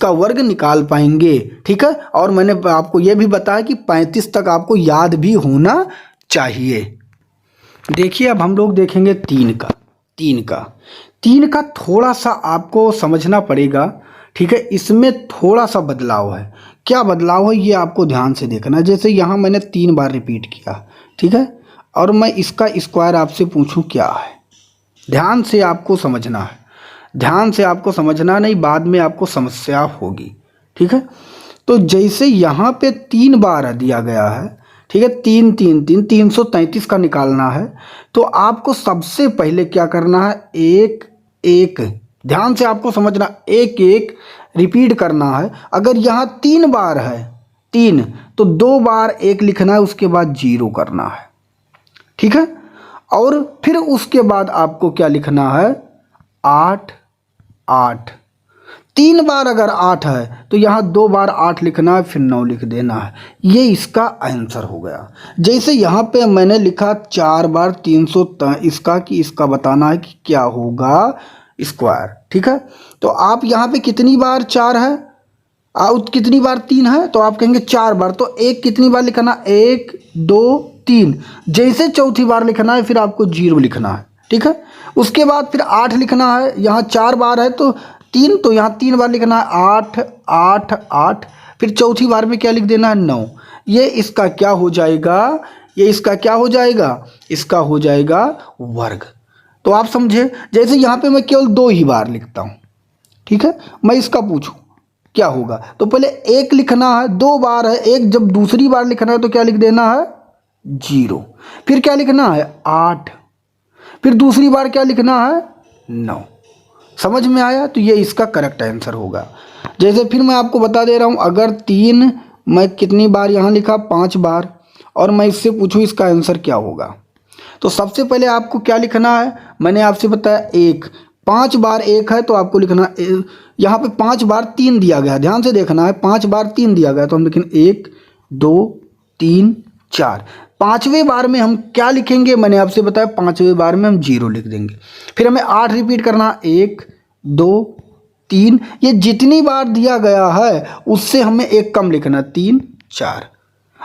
Speaker 1: वर्ग निकाल पाएंगे। ठीक है, और मैंने आपको यह भी बताया कि 35 तक आपको याद भी होना चाहिए। देखिए अब हम लोग देखेंगे 3 का थोड़ा सा आपको समझना पड़ेगा। ठीक है, इसमें थोड़ा सा बदलाव है। क्या बदलाव है ये आपको ध्यान से देखना है। जैसे यहाँ मैंने 3 बार रिपीट किया, ठीक है, और मैं इसका स्क्वायर आपसे पूछूं क्या है, ध्यान से आपको समझना है, ध्यान से आपको समझना नहीं, बाद में आपको समस्या होगी। ठीक है, तो जैसे यहाँ पे 3 बार दिया गया है, ठीक है, 3 3 3 333 का निकालना है, तो आपको सबसे पहले क्या करना है 1 1, ध्यान से आपको समझना, 1 1 रिपीट करना है। अगर यहाँ 3 बार है 3, तो 2 बार 1 लिखना है, उसके बाद 0 करना है। ठीक है, और फिर उसके बाद आपको क्या लिखना है 8 8, 3 बार अगर 8 है तो यहाँ 2 बार 8 लिखना है, फिर 9 लिख देना है। ये इसका आंसर हो गया। जैसे यहाँ पे मैंने लिखा 4 बार 300 इसका, कि इसका बताना है कि क्या होगा स्क्वायर। ठीक है, तो आप यहाँ पे कितनी बार 4 है और कितनी बार 3 है, तो आप कहेंगे 4 बार, तो 1 कितनी बार लिखना 1 2 3, जैसे चौथी बार लिखना है फिर आपको 0 लिखना है। ठीक है, उसके बाद फिर 8 लिखना है, यहाँ 4 बार है तो 3, तो यहाँ 3 बार लिखना है 8 8 8, फिर चौथी बार में क्या लिख देना है 9। ये इसका क्या हो जाएगा, ये इसका क्या हो जाएगा, इसका हो जाएगा वर्ग। तो आप समझे, जैसे यहाँ पे मैं केवल 2 ही बार लिखता हूँ। ठीक है, मैं इसका पूछूं क्या होगा, तो पहले 1 लिखना है, 2 बार है 1, जब दूसरी बार लिखना है तो क्या लिख देना है 0, फिर क्या लिखना है 8, फिर दूसरी बार क्या लिखना है 9। समझ में आया, तो ये इसका करेक्ट आंसर होगा। जैसे फिर मैं आपको बता दे रहा हूँ, अगर 3 मैं कितनी बार यहाँ लिखा 5 बार, और मैं इससे पूछूं इसका आंसर क्या होगा, तो सबसे पहले आपको क्या लिखना है, मैंने आपसे बताया 1, 5 बार 1 है तो आपको लिखना, यहाँ पे 5 बार 3 दिया गया, ध्यान से देखना है, 5 बार 3 दिया गया, तो हम लिखेंगे 1 2 3 4। 5वें बार में हम क्या लिखेंगे, मैंने आपसे बताया 5वें बार में हम 0 लिख देंगे। फिर हमें 8 रिपीट करना, 1 2 3, ये जितनी बार दिया गया है उससे हमें 1 कम लिखना, 3 4।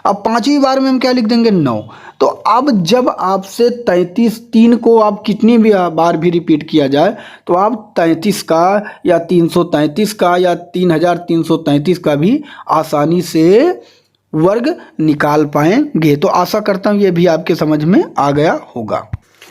Speaker 1: अब 5वीं बार में हम क्या लिख देंगे 9। तो अब जब आपसे 3 को आप कितनी भी बार भी रिपीट किया जाए तो आप 33 का या 333 का या 3333 का भी आसानी से वर्ग निकाल पाएंगे। तो आशा करता हूँ ये भी आपके समझ में आ गया होगा।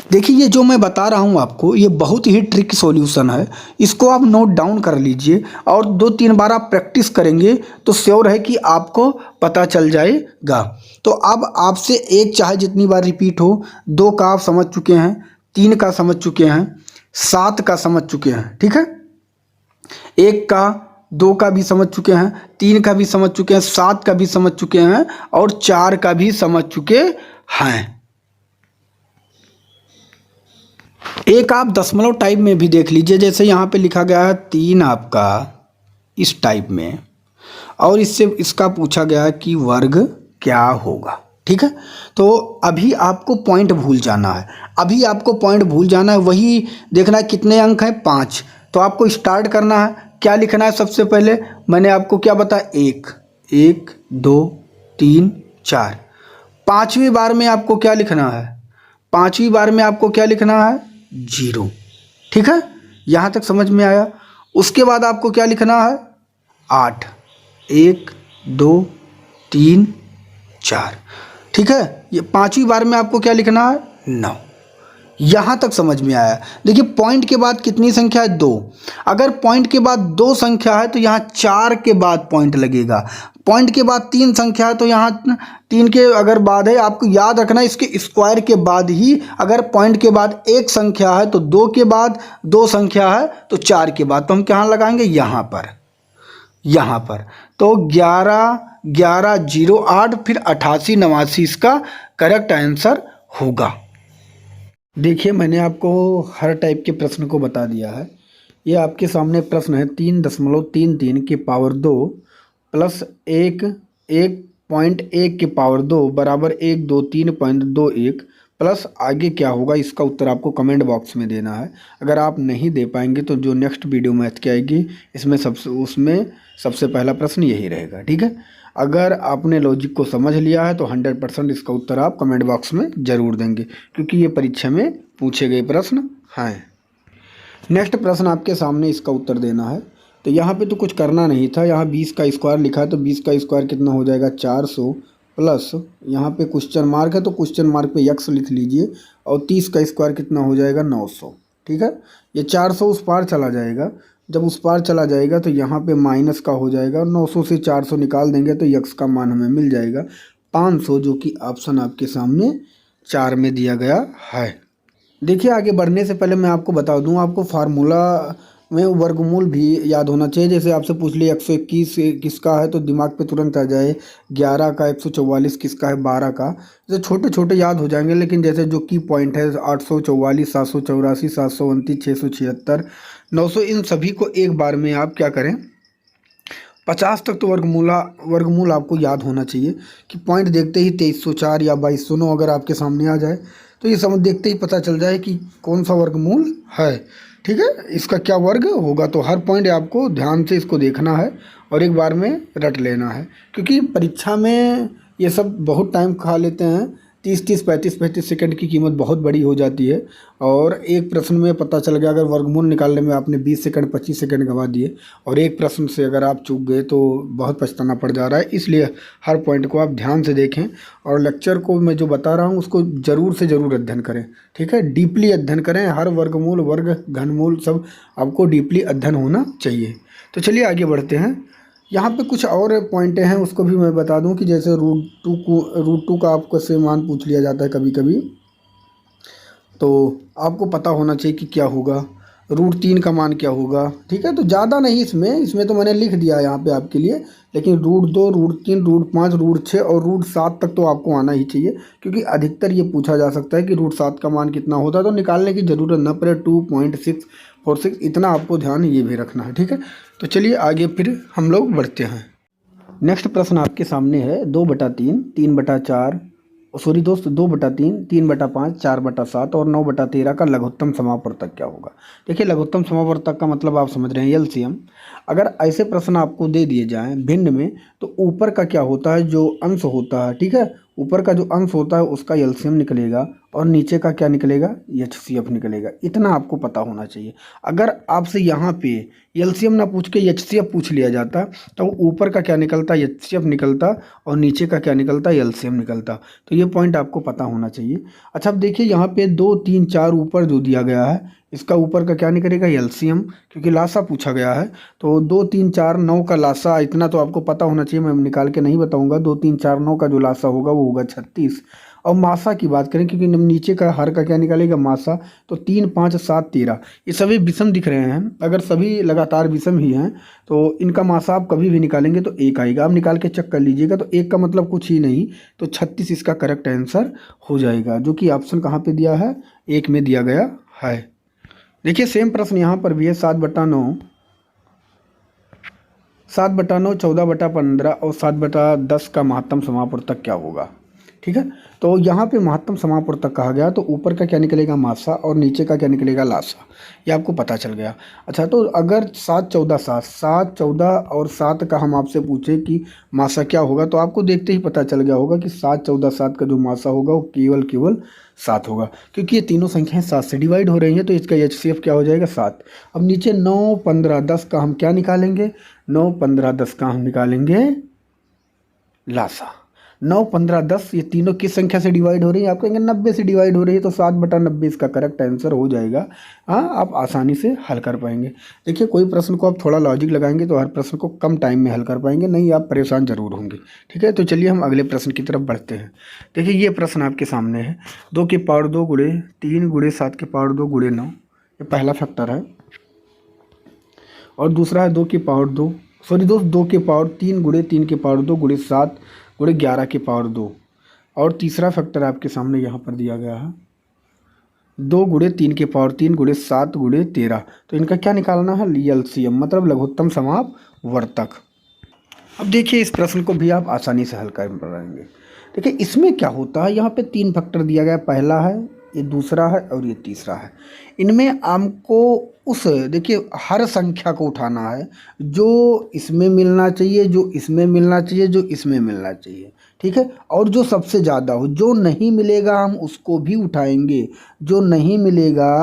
Speaker 1: देखिए ये जो मैं बता रहा हूँ आपको, ये बहुत ही ट्रिक सॉल्यूशन है। इसको आप नोट डाउन कर लीजिए और 2-3 बार आप प्रैक्टिस करेंगे तो श्योर है कि आपको पता चल जाएगा। तो अब आपसे एक चाहे जितनी बार रिपीट हो, 2 का आप समझ चुके हैं, 3 का समझ चुके हैं, 7 का समझ चुके हैं, ठीक है। 1 का, 2 का भी समझ चुके हैं, 3 का भी समझ चुके हैं, 7 का भी समझ चुके हैं और 4 का भी समझ चुके हैं। एक आप दशमलव टाइप में भी देख लीजिए, जैसे यहाँ पे लिखा गया है 3 आपका इस टाइप में, और इससे इसका पूछा गया है कि वर्ग क्या होगा, ठीक है। तो अभी आपको पॉइंट भूल जाना है, अभी आपको पॉइंट भूल जाना है, वही देखना है कितने अंक हैं, 5। तो आपको स्टार्ट करना है, क्या लिखना है सबसे पहले, मैंने आपको क्या बताया, 1 2 3 4। 5वीं बार में आपको क्या लिखना है, 5वीं बार में आपको क्या लिखना है, 0, ठीक है। यहाँ तक समझ में आया। उसके बाद आपको क्या लिखना है, 8, 1 2 3 4, ठीक है। ये 5वीं बार में आपको क्या लिखना है, 9। यहाँ तक समझ में आया। देखिए पॉइंट के बाद कितनी संख्या है, 2। अगर पॉइंट के बाद 2 संख्या है तो यहाँ 4 के बाद पॉइंट लगेगा। पॉइंट के बाद 3 संख्या है तो यहाँ 3 के अगर बाद है, आपको याद रखना इसके स्क्वायर के बाद ही, अगर पॉइंट के बाद 1 संख्या है तो 2 के बाद, 2 संख्या है तो 4 के बाद। तो हम कहाँ लगाएंगे, यहाँ पर, यहाँ पर। तो 11 11 0 8 फिर 88 89 इसका करेक्ट आंसर होगा। देखिए मैंने आपको हर टाइप के प्रश्न को बता दिया है। ये आपके सामने प्रश्न है 3.33 की पावर 2 प्लस 1.1 की पावर 2 बराबर 123.21 प्लस आगे क्या होगा, इसका उत्तर आपको कमेंट बॉक्स में देना है। अगर आप नहीं दे पाएंगे तो जो नेक्स्ट वीडियो मैथ की आएगी उसमें सबसे पहला प्रश्न यही रहेगा, ठीक है। अगर आपने लॉजिक को समझ लिया है तो 100% इसका उत्तर आप कमेंट बॉक्स में ज़रूर देंगे, क्योंकि ये परीक्षा में पूछे गए प्रश्न हैं। नेक्स्ट प्रश्न आपके सामने, इसका उत्तर देना है। तो यहाँ पे तो कुछ करना नहीं था, यहाँ 20 का स्क्वायर लिखा है तो 20 का स्क्वायर कितना हो जाएगा, 400 प्लस यहाँ पे क्वेश्चन मार्क है तो क्वेश्चन मार्क पे x लिख लीजिए, और 30 का स्क्वायर कितना हो जाएगा, 900, ठीक है। ये 400 उस पार चला जाएगा, जब उस पार चला जाएगा तो यहाँ पे माइनस का हो जाएगा, 900 से 400 निकाल देंगे तो x का मान हमें मिल जाएगा 500, जो कि ऑप्शन आपके सामने 4 में दिया गया है। देखिए आगे बढ़ने से पहले मैं आपको बता दूं, आपको फार्मूला में वर्गमूल भी याद होना चाहिए। जैसे आपसे पूछ लिया 121 किसका है तो दिमाग पे तुरंत आ जाए 11 का, 144 किसका है, 12 का। जैसे छोटे छोटे याद हो जाएंगे, लेकिन जैसे जो की पॉइंट है 844, 784, 729, 676, 900, इन सभी को एक बार में आप क्या करें, 50 तक तो वर्गमूल आपको याद होना चाहिए कि पॉइंट देखते ही 2304 या 2209 अगर आपके सामने आ जाए तो ये समझ देखते ही पता चल जाए कि कौन सा वर्गमूल है, ठीक है, इसका क्या वर्ग होगा। तो हर पॉइंट आपको ध्यान से इसको देखना है और एक बार में रट लेना है, क्योंकि परीक्षा में ये सब बहुत टाइम खा लेते हैं। 30-30, 35-35 सेकंड की कीमत बहुत बड़ी हो जाती है, और एक प्रश्न में पता चल गया अगर वर्गमूल निकालने में आपने 20 सेकंड 25 सेकंड गंवा दिए, और एक प्रश्न से अगर आप चूक गए तो बहुत पछताना पड़ जा रहा है। इसलिए हर पॉइंट को आप ध्यान से देखें, और लेक्चर को मैं जो बता रहा हूँ उसको ज़रूर से ज़रूर अध्ययन करें, ठीक है, डीपली अध्ययन करें। हर वर्गमूल, वर्ग, घनमूल सब आपको डीपली अध्ययन होना चाहिए। तो चलिए आगे बढ़ते हैं। यहाँ पे कुछ और पॉइंटें हैं, उसको भी मैं बता दूं कि जैसे रूट टू का आपको से मान पूछ लिया जाता है कभी कभी, तो आपको पता होना चाहिए कि क्या होगा, √3 का मान क्या होगा, ठीक है। तो ज़्यादा नहीं, इसमें तो मैंने लिख दिया यहाँ पे आपके लिए, लेकिन √2, √3, √5, √6 और √7 तक तो आपको आना ही चाहिए, क्योंकि अधिकतर ये पूछा जा सकता है कि √7 का मान कितना होता है, तो निकालने की ज़रूरत न पड़े। 2.646 इतना आपको ध्यान ये भी रखना है, ठीक है। तो चलिए आगे फिर हम लोग बढ़ते हैं। नेक्स्ट प्रश्न आपके सामने है 2/3, 3/4, सॉरी दोस्त 2/3, 3/5, 4/7 और 9/13 का लघुत्तम समापवर्तक क्या होगा। देखिए लघुत्तम समापवर्तक का मतलब आप समझ रहे हैं, एलसीएम। अगर ऐसे प्रश्न आपको दे दिए जाएं भिन्न में, तो ऊपर का क्या होता है, जो अंश होता है, ठीक है, ऊपर का जो अंश होता है उसका एलसीएम निकलेगा, और नीचे का क्या निकलेगा, HCF निकलेगा। इतना आपको पता होना चाहिए। अगर आपसे यहाँ पे LCM ना पूछ के HCF पूछ लिया जाता तो ऊपर का क्या निकलता, HCF निकलता, और नीचे का क्या निकलता, LCM निकलता। तो ये पॉइंट आपको पता होना चाहिए। अच्छा, अब देखिए यहाँ पे 2 3 4 ऊपर जो दिया गया है, इसका ऊपर का क्या निकलेगा, LCM, क्योंकि लासा पूछा गया है। तो 2 3 4 9 का लासा, इतना तो आपको पता होना चाहिए, मैं निकाल के नहीं बताऊंगा। 2 3 4 9 का जो लासा होगा वो होगा 36। और मासा की बात करें, क्योंकि नीचे का हर का क्या निकालेगा, मासा, तो 3 5 7 13, ये सभी विषम दिख रहे हैं। अगर सभी लगातार विषम ही हैं तो इनका मासा आप कभी भी निकालेंगे तो 1 आएगा। आप निकाल के चेक कर लीजिएगा, तो 1 का मतलब कुछ ही नहीं, तो 36 इसका करेक्ट आंसर हो जाएगा, जो कि ऑप्शन कहाँ पे दिया है, 1 में दिया गया है। देखिए सेम प्रश्न यहाँ पर भी है, 7/9, 7/9, 14/15 और 7/10 का महत्तम समापवर्तक क्या होगा। ठीक है, तो यहाँ पे महत्तम समापवर्तक कहा गया, तो ऊपर का क्या निकलेगा, मासा, और नीचे का क्या निकलेगा, लासा। ये आपको पता चल गया। अच्छा, तो अगर 7 14 7, 7 14 और 7 का हम आपसे पूछे कि मासा क्या होगा, तो आपको देखते ही पता चल गया होगा कि 7 14 7 का जो मासा होगा वो केवल 7 होगा, क्योंकि ये तीनों संख्याएं 7 से डिवाइड हो रही हैं। तो इसका HCF क्या हो जाएगा, 7। अब नीचे 9 15 10 का हम क्या निकालेंगे, 9 15 10 का हम निकालेंगे लासा। 9 15 10 ये तीनों किस संख्या से डिवाइड हो रही है, आप कहेंगे 90 से डिवाइड हो रही है, तो 7/90 इसका करेक्ट आंसर हो जाएगा। हाँ, आप आसानी से हल कर पाएंगे। देखिए कोई प्रश्न को आप थोड़ा लॉजिक लगाएंगे तो हर प्रश्न को कम टाइम में हल कर पाएंगे, नहीं आप परेशान जरूर होंगे। ठीक है, तो चलिए हम अगले प्रश्न की तरफ बढ़ते हैं। देखिए ये प्रश्न आपके सामने है, 2 की पावर 2 गुणे 3 गुणे 7 की पावर 2 गुणे 9, ये पहला फैक्टर है। और दूसरा है 2 की पावर 2, सॉरी दोस्त, 2 की पावर 3 गुणे 3 की पावर 2 गुणे 7 गुणे 11 की पावर 2। और तीसरा फैक्टर आपके सामने यहाँ पर दिया गया है, 2 गुणे 3 की पावर 3 गुणे 7 गुणे 13। तो इनका क्या निकालना है, LCM, मतलब लघुत्तम समापवर्तक। अब देखिए इस प्रश्न को भी आप आसानी से हल कर पाएंगे। देखिए इसमें क्या होता है, यहाँ पे 3 फैक्टर दिया गया है, पहला है, ये दूसरा है और ये तीसरा है। इनमें आपको उस, देखिए हर संख्या को उठाना है, जो इसमें मिलना चाहिए, जो इसमें मिलना चाहिए, जो इसमें मिलना चाहिए। ठीक है, और जो सबसे ज़्यादा हो, जो नहीं मिलेगा हम उसको भी उठाएंगे, जो नहीं मिलेगा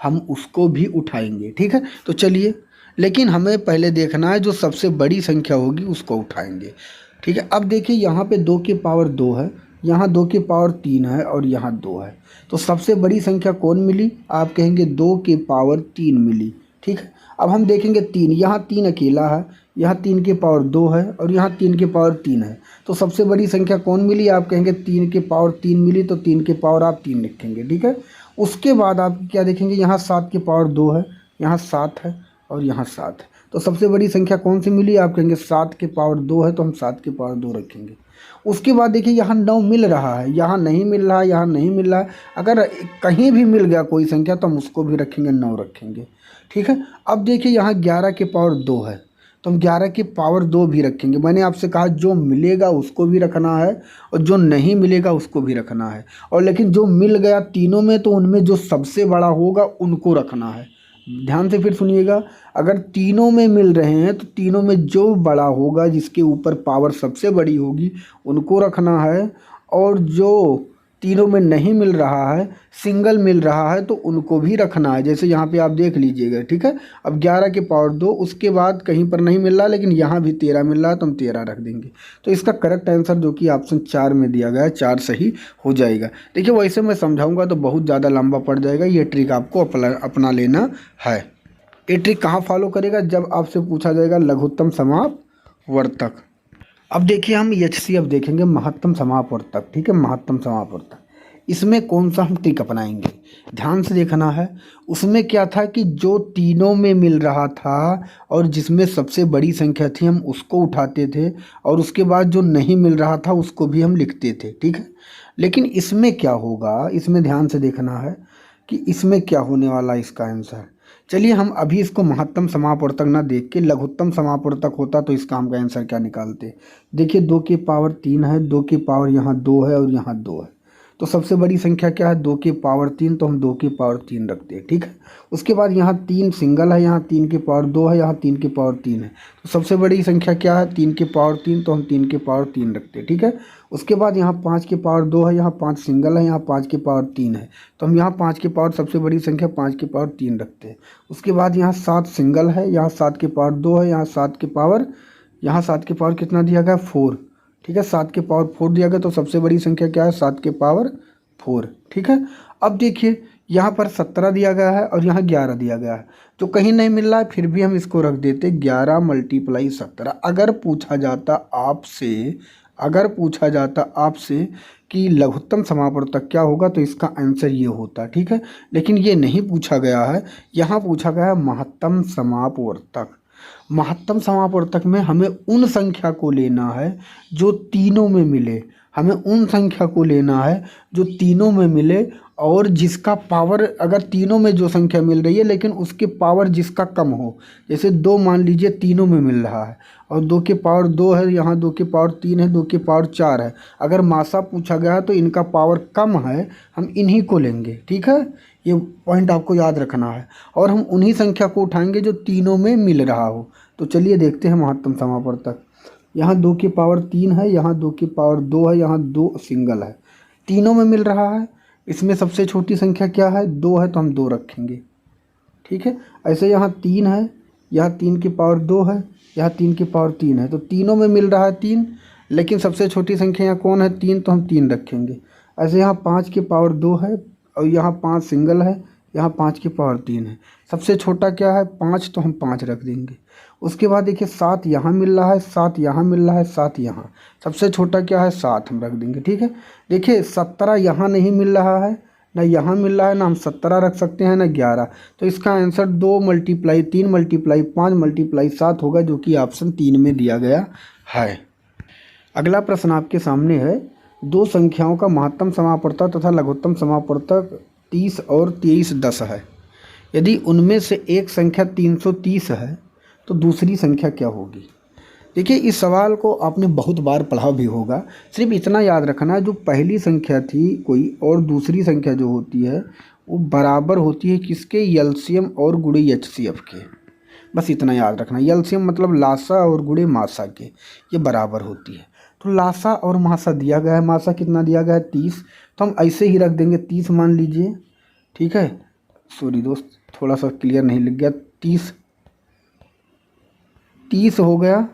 Speaker 1: हम उसको भी उठाएंगे। ठीक है, तो चलिए, लेकिन हमें पहले देखना है जो सबसे बड़ी संख्या होगी उसको उठाएंगे। ठीक है, अब देखिए यहाँ पे 2 की पावर 2 है, यहाँ 2 की पावर 3 है और यहाँ 2 है, तो सबसे बड़ी संख्या कौन मिली, आप कहेंगे 2 की पावर 3 मिली। ठीक है, अब हम देखेंगे 3, यहाँ 3 अकेला है, यहाँ 3 की पावर 2 है और यहाँ 3 की पावर 3 है, तो सबसे बड़ी संख्या कौन मिली, आप कहेंगे 3 की पावर 3 मिली, तो 3 की पावर आप 3 लिखेंगे। ठीक है, उसके बाद आप क्या देखेंगे, यहाँ 7 की पावर 2 है, यहाँ 7 है और यहाँ 7 है, तो सबसे बड़ी संख्या कौन सी मिली, आप कहेंगे 7 की पावर 2 है, तो हम 7 की पावर 2 रखेंगे। उसके बाद देखिए यहाँ 9 मिल रहा है, यहाँ नहीं मिल रहा है, यहाँ नहीं मिल रहा है, अगर कहीं भी मिल गया कोई संख्या तो हम उसको भी रखेंगे, 9 रखेंगे। ठीक है, अब देखिए यहाँ 11 की पावर 2 है, तो हम 11 की पावर 2 भी रखेंगे। मैंने आपसे कहा जो मिलेगा उसको भी रखना है और जो नहीं मिलेगा उसको भी रखना है, और लेकिन जो मिल गया तीनों में तो उनमें जो सबसे बड़ा होगा उनको रखना है। ध्यान से फिर सुनिएगा, अगर तीनों में मिल रहे हैं तो तीनों में जो बड़ा होगा, जिसके ऊपर पावर सबसे बड़ी होगी उनको रखना है, और जो तीनों में नहीं मिल रहा है, सिंगल मिल रहा है, तो उनको भी रखना है। जैसे यहाँ पे आप देख लीजिएगा। ठीक है, अब 11 की पावर 2, उसके बाद कहीं पर नहीं मिल रहा, लेकिन यहाँ भी 13 मिल रहा है, तो हम 13 रख देंगे। तो इसका करेक्ट आंसर जो कि ऑप्शन 4 में दिया गया है, 4 सही हो जाएगा। देखिए वैसे मैं समझाऊंगा तो बहुत ज़्यादा लंबा पड़ जाएगा, ये ट्रिक आपको अपना लेना है। ये ट्रिक कहाँ फॉलो करेगा, जब आपसे पूछा जाएगा लघुत्तम समापवर्तक। अब देखिए हम HCF देखेंगे, महत्तम समापवर्तक। ठीक है, महत्तम समापवर्तक, इसमें कौन सा हम ट्रिक अपनाएंगे, ध्यान से देखना है। उसमें क्या था कि जो तीनों में मिल रहा था और जिसमें सबसे बड़ी संख्या थी हम उसको उठाते थे, और उसके बाद जो नहीं मिल रहा था उसको भी हम लिखते थे। ठीक है, लेकिन इसमें क्या होगा, इसमें ध्यान से देखना है कि इसमें क्या होने वाला है इसका आंसर। चलिए हम अभी इसको महत्तम समापवर्तक ना देख के लघुत्तम समापवर्तक होता तो इसका हम का आंसर क्या निकालते। देखिए 2 की पावर 3 है, 2 की पावर यहाँ 2 है और यहाँ 2 है, तो सबसे बड़ी संख्या क्या है, 2 की पावर 3, तो हम 2 की पावर 3 रखते हैं। ठीक है, उसके बाद यहाँ 3 सिंगल है, यहाँ 3 की पावर 2 है, यहाँ 3 की पावर 3 है, तो सबसे बड़ी संख्या क्या है, 3 की पावर 3, तो हम 3 की पावर 3 रखते हैं। ठीक है, उसके बाद यहाँ 5 की पावर 2 है, यहाँ 5 सिंगल है, यहाँ 5 की पावर 3 है, तो हम यहाँ 5 की पावर सबसे बड़ी संख्या 5 की पावर 3 रखते हैं। उसके बाद यहाँ 7 सिंगल है, यहाँ 7 की पावर 2 है, यहाँ 7 की पावर कितना दिया गया 4, ठीक है, 7 की पावर 4 दिया गया, तो सबसे बड़ी संख्या क्या है 7 की पावर 4, ठीक है। अब देखिए यहाँ पर 17 दिया गया है और यहाँ 11 दिया गया है, जो कहीं नहीं मिल रहा है, फिर भी हम इसको रख देते 11 × 17। अगर पूछा जाता आपसे कि लघुत्तम समापवर्तक क्या होगा, तो इसका आंसर ये होता, ठीक है। लेकिन ये नहीं पूछा गया है, यहाँ पूछा गया है महत्तम समापवर्तक। महत्तम समापवर्तक में हमें उन संख्या को लेना है जो तीनों में मिले, हमें उन संख्या को लेना है जो तीनों में मिले और जिसका पावर, अगर तीनों में जो संख्या मिल रही है लेकिन उसके पावर जिसका कम हो, जैसे 2 मान लीजिए तीनों में मिल रहा है और 2 की पावर 2 है, यहाँ 2 की पावर 3 है, 2 की पावर 4 है, अगर मासा पूछा गया तो इनका पावर कम है, हम इन्हीं को लेंगे, ठीक है। ये पॉइंट आपको याद रखना है और हम उन्हीं संख्या को उठाएंगे जो तीनों में मिल रहा हो। तो चलिए देखते हैं महत्तम समापवर्तक। यहाँ 2 की पावर 3 है, यहाँ 2 की पावर 2 है, यहाँ 2 सिंगल है, तीनों में मिल रहा है। इसमें सबसे छोटी संख्या क्या है 2 है, तो हम 2 रखेंगे, ठीक है। ऐसे यहाँ 3 है, यहाँ 3 की पावर 2 है, यहाँ 3 की पावर 3 है, तो तीनों में मिल रहा है 3, लेकिन सबसे छोटी संख्या यहाँ कौन है 3, तो हम 3 रखेंगे। ऐसे यहाँ 5 की पावर 2 है और यहाँ 5 सिंगल है, यहाँ 5 की पावर 3 है, सबसे छोटा क्या है 5, तो हम 5 रख देंगे। उसके बाद देखिए 7 यहाँ मिल रहा है, 7 यहाँ मिल रहा है, 7 यहाँ, सबसे छोटा क्या है 7, हम रख देंगे, ठीक है। देखिए 17 यहाँ नहीं मिल रहा है, ना यहाँ मिल रहा है, ना हम 17 रख सकते हैं, ना 11, तो इसका आंसर 2 × 3 × 5 × 7 होगा, जो कि ऑप्शन 3 में दिया गया है। अगला प्रश्न आपके सामने है, दो संख्याओं का महत्तम समापवर्तक तथा लघुत्तम समापवर्तक 30 और 2310 है। यदि उनमें से एक संख्या 330 है तो दूसरी संख्या क्या होगी। देखिए इस सवाल को आपने बहुत बार पढ़ा भी होगा, सिर्फ इतना याद रखना है, जो पहली संख्या थी कोई और दूसरी संख्या जो होती है वो बराबर होती है किसके, एलसीएम और गुणे एचसीएफ के। बस इतना याद रखना, एलसीएम मतलब लासा और गुणे मासा के, ये बराबर होती है। तो लासा और मासा दिया गया है, मासा कितना दिया गया है 30, तो हम ऐसे ही रख देंगे 30 मान लीजिए, ठीक है। सॉरी दोस्त, थोड़ा सा क्लियर नहीं लिख गया, 30 हो गया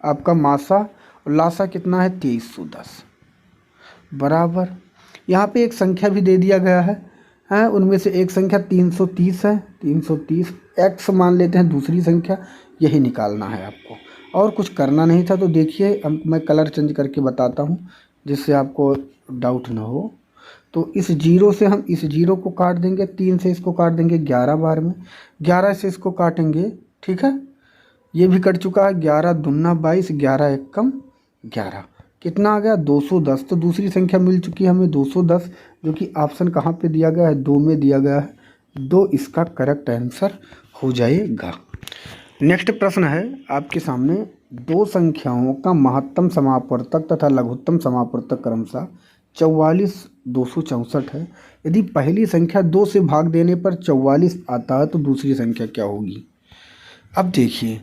Speaker 1: आपका मासा, और लासा कितना है 2310 बराबर। यहाँ पे एक संख्या भी दे दिया गया है, उनमें से एक संख्या 330 है, 330 एक्स मान लेते हैं दूसरी संख्या, यही निकालना है आपको, और कुछ करना नहीं था। तो देखिए मैं कलर चेंज करके बताता हूँ जिससे आपको डाउट ना हो। तो इस जीरो से हम इस जीरो को काट देंगे, 3 से इसको काट देंगे 11 बार में, 11 से इसको काटेंगे, ठीक है, ये भी कट चुका है, 11 दूना 22, 11 एकम 11, कितना आ गया 210। तो दूसरी संख्या मिल चुकी है हमें 210, जो कि ऑप्शन कहाँ पे दिया गया है 2 में दिया गया है, 2 इसका करेक्ट आंसर हो जाएगा। नेक्स्ट प्रश्न है आपके सामने, दो संख्याओं का महत्तम समापवर्तक तथा लघुत्तम समापवर्तक क्रमशः 44 264 है। यदि पहली संख्या 2 से भाग देने पर 44 आता है तो दूसरी संख्या क्या होगी। अब देखिए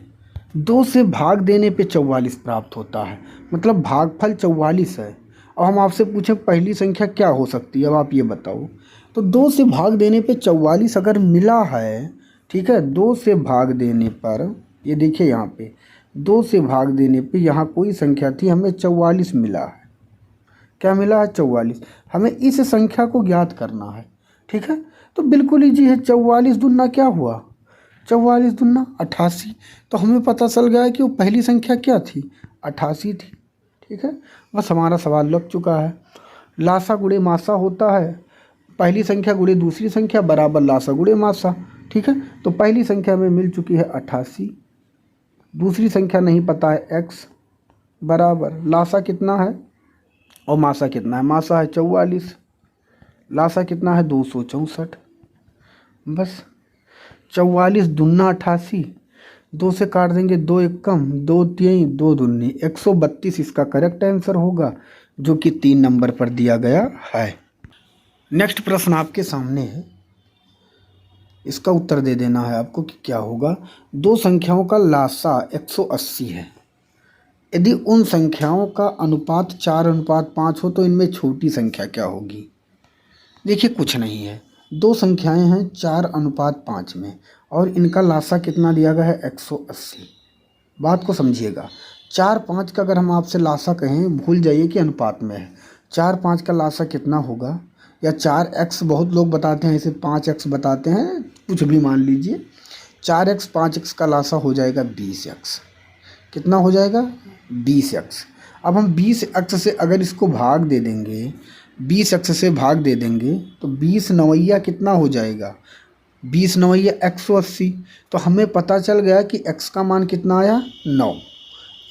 Speaker 1: 2 से भाग देने पे 44 प्राप्त होता है, मतलब भागफल 44 है, और हम आपसे पूछें पहली संख्या क्या हो सकती है, अब आप ये बताओ। तो 2 से भाग देने पे 44 अगर मिला है, ठीक है, 2 से भाग देने पर ये देखिए यहाँ पे 2 से भाग देने पे यहाँ कोई संख्या थी, हमें 44 मिला है, क्या मिला है 44, हमें इस संख्या को ज्ञात करना है, ठीक है। तो बिल्कुल ईजी है, 44 दूना क्या हुआ 44 दूना 88, तो हमें पता चल गया है कि वो पहली संख्या क्या थी 88 थी, ठीक है। बस हमारा सवाल लग चुका है। लासा गुणे मासा होता है, पहली संख्या गुणे दूसरी संख्या बराबर लासा गुणे मासा, ठीक है। तो पहली संख्या में मिल चुकी है 88, दूसरी संख्या नहीं पता है x बराबर लासा कितना है और मासा कितना है, मासा है 44, लासा कितना है 264, बस 44 दूना 88, 2 से काट देंगे 2 एकम 2 3 2 दूनी 132 इसका करेक्ट आंसर होगा, जो कि 3 नंबर पर दिया गया है। नेक्स्ट प्रश्न आपके सामने है, इसका उत्तर दे देना है आपको कि क्या होगा। दो संख्याओं का लासा 180 है, यदि उन संख्याओं का अनुपात 4:5 हो तो इनमें छोटी संख्या क्या होगी? देखिए कुछ नहीं है, दो संख्याएं हैं 4:5 में और इनका लासा कितना दिया गया है 180। बात को समझिएगा, 4-5 का अगर हम आपसे लासा कहें, भूल जाइए कि अनुपात में है, 4-5 का लासा कितना होगा, या 4x बहुत लोग बताते हैं, इसे 5x बताते हैं, कुछ भी मान लीजिए, 4x 5x का लासा हो जाएगा 20x। कितना हो जाएगा? 20x। अब हम 20x से अगर इसको भाग दे देंगे, 20x से भाग दे देंगे तो 20 नवैया कितना हो जाएगा? 20 नवैया 180। तो हमें पता चल गया कि x का मान कितना आया? 9।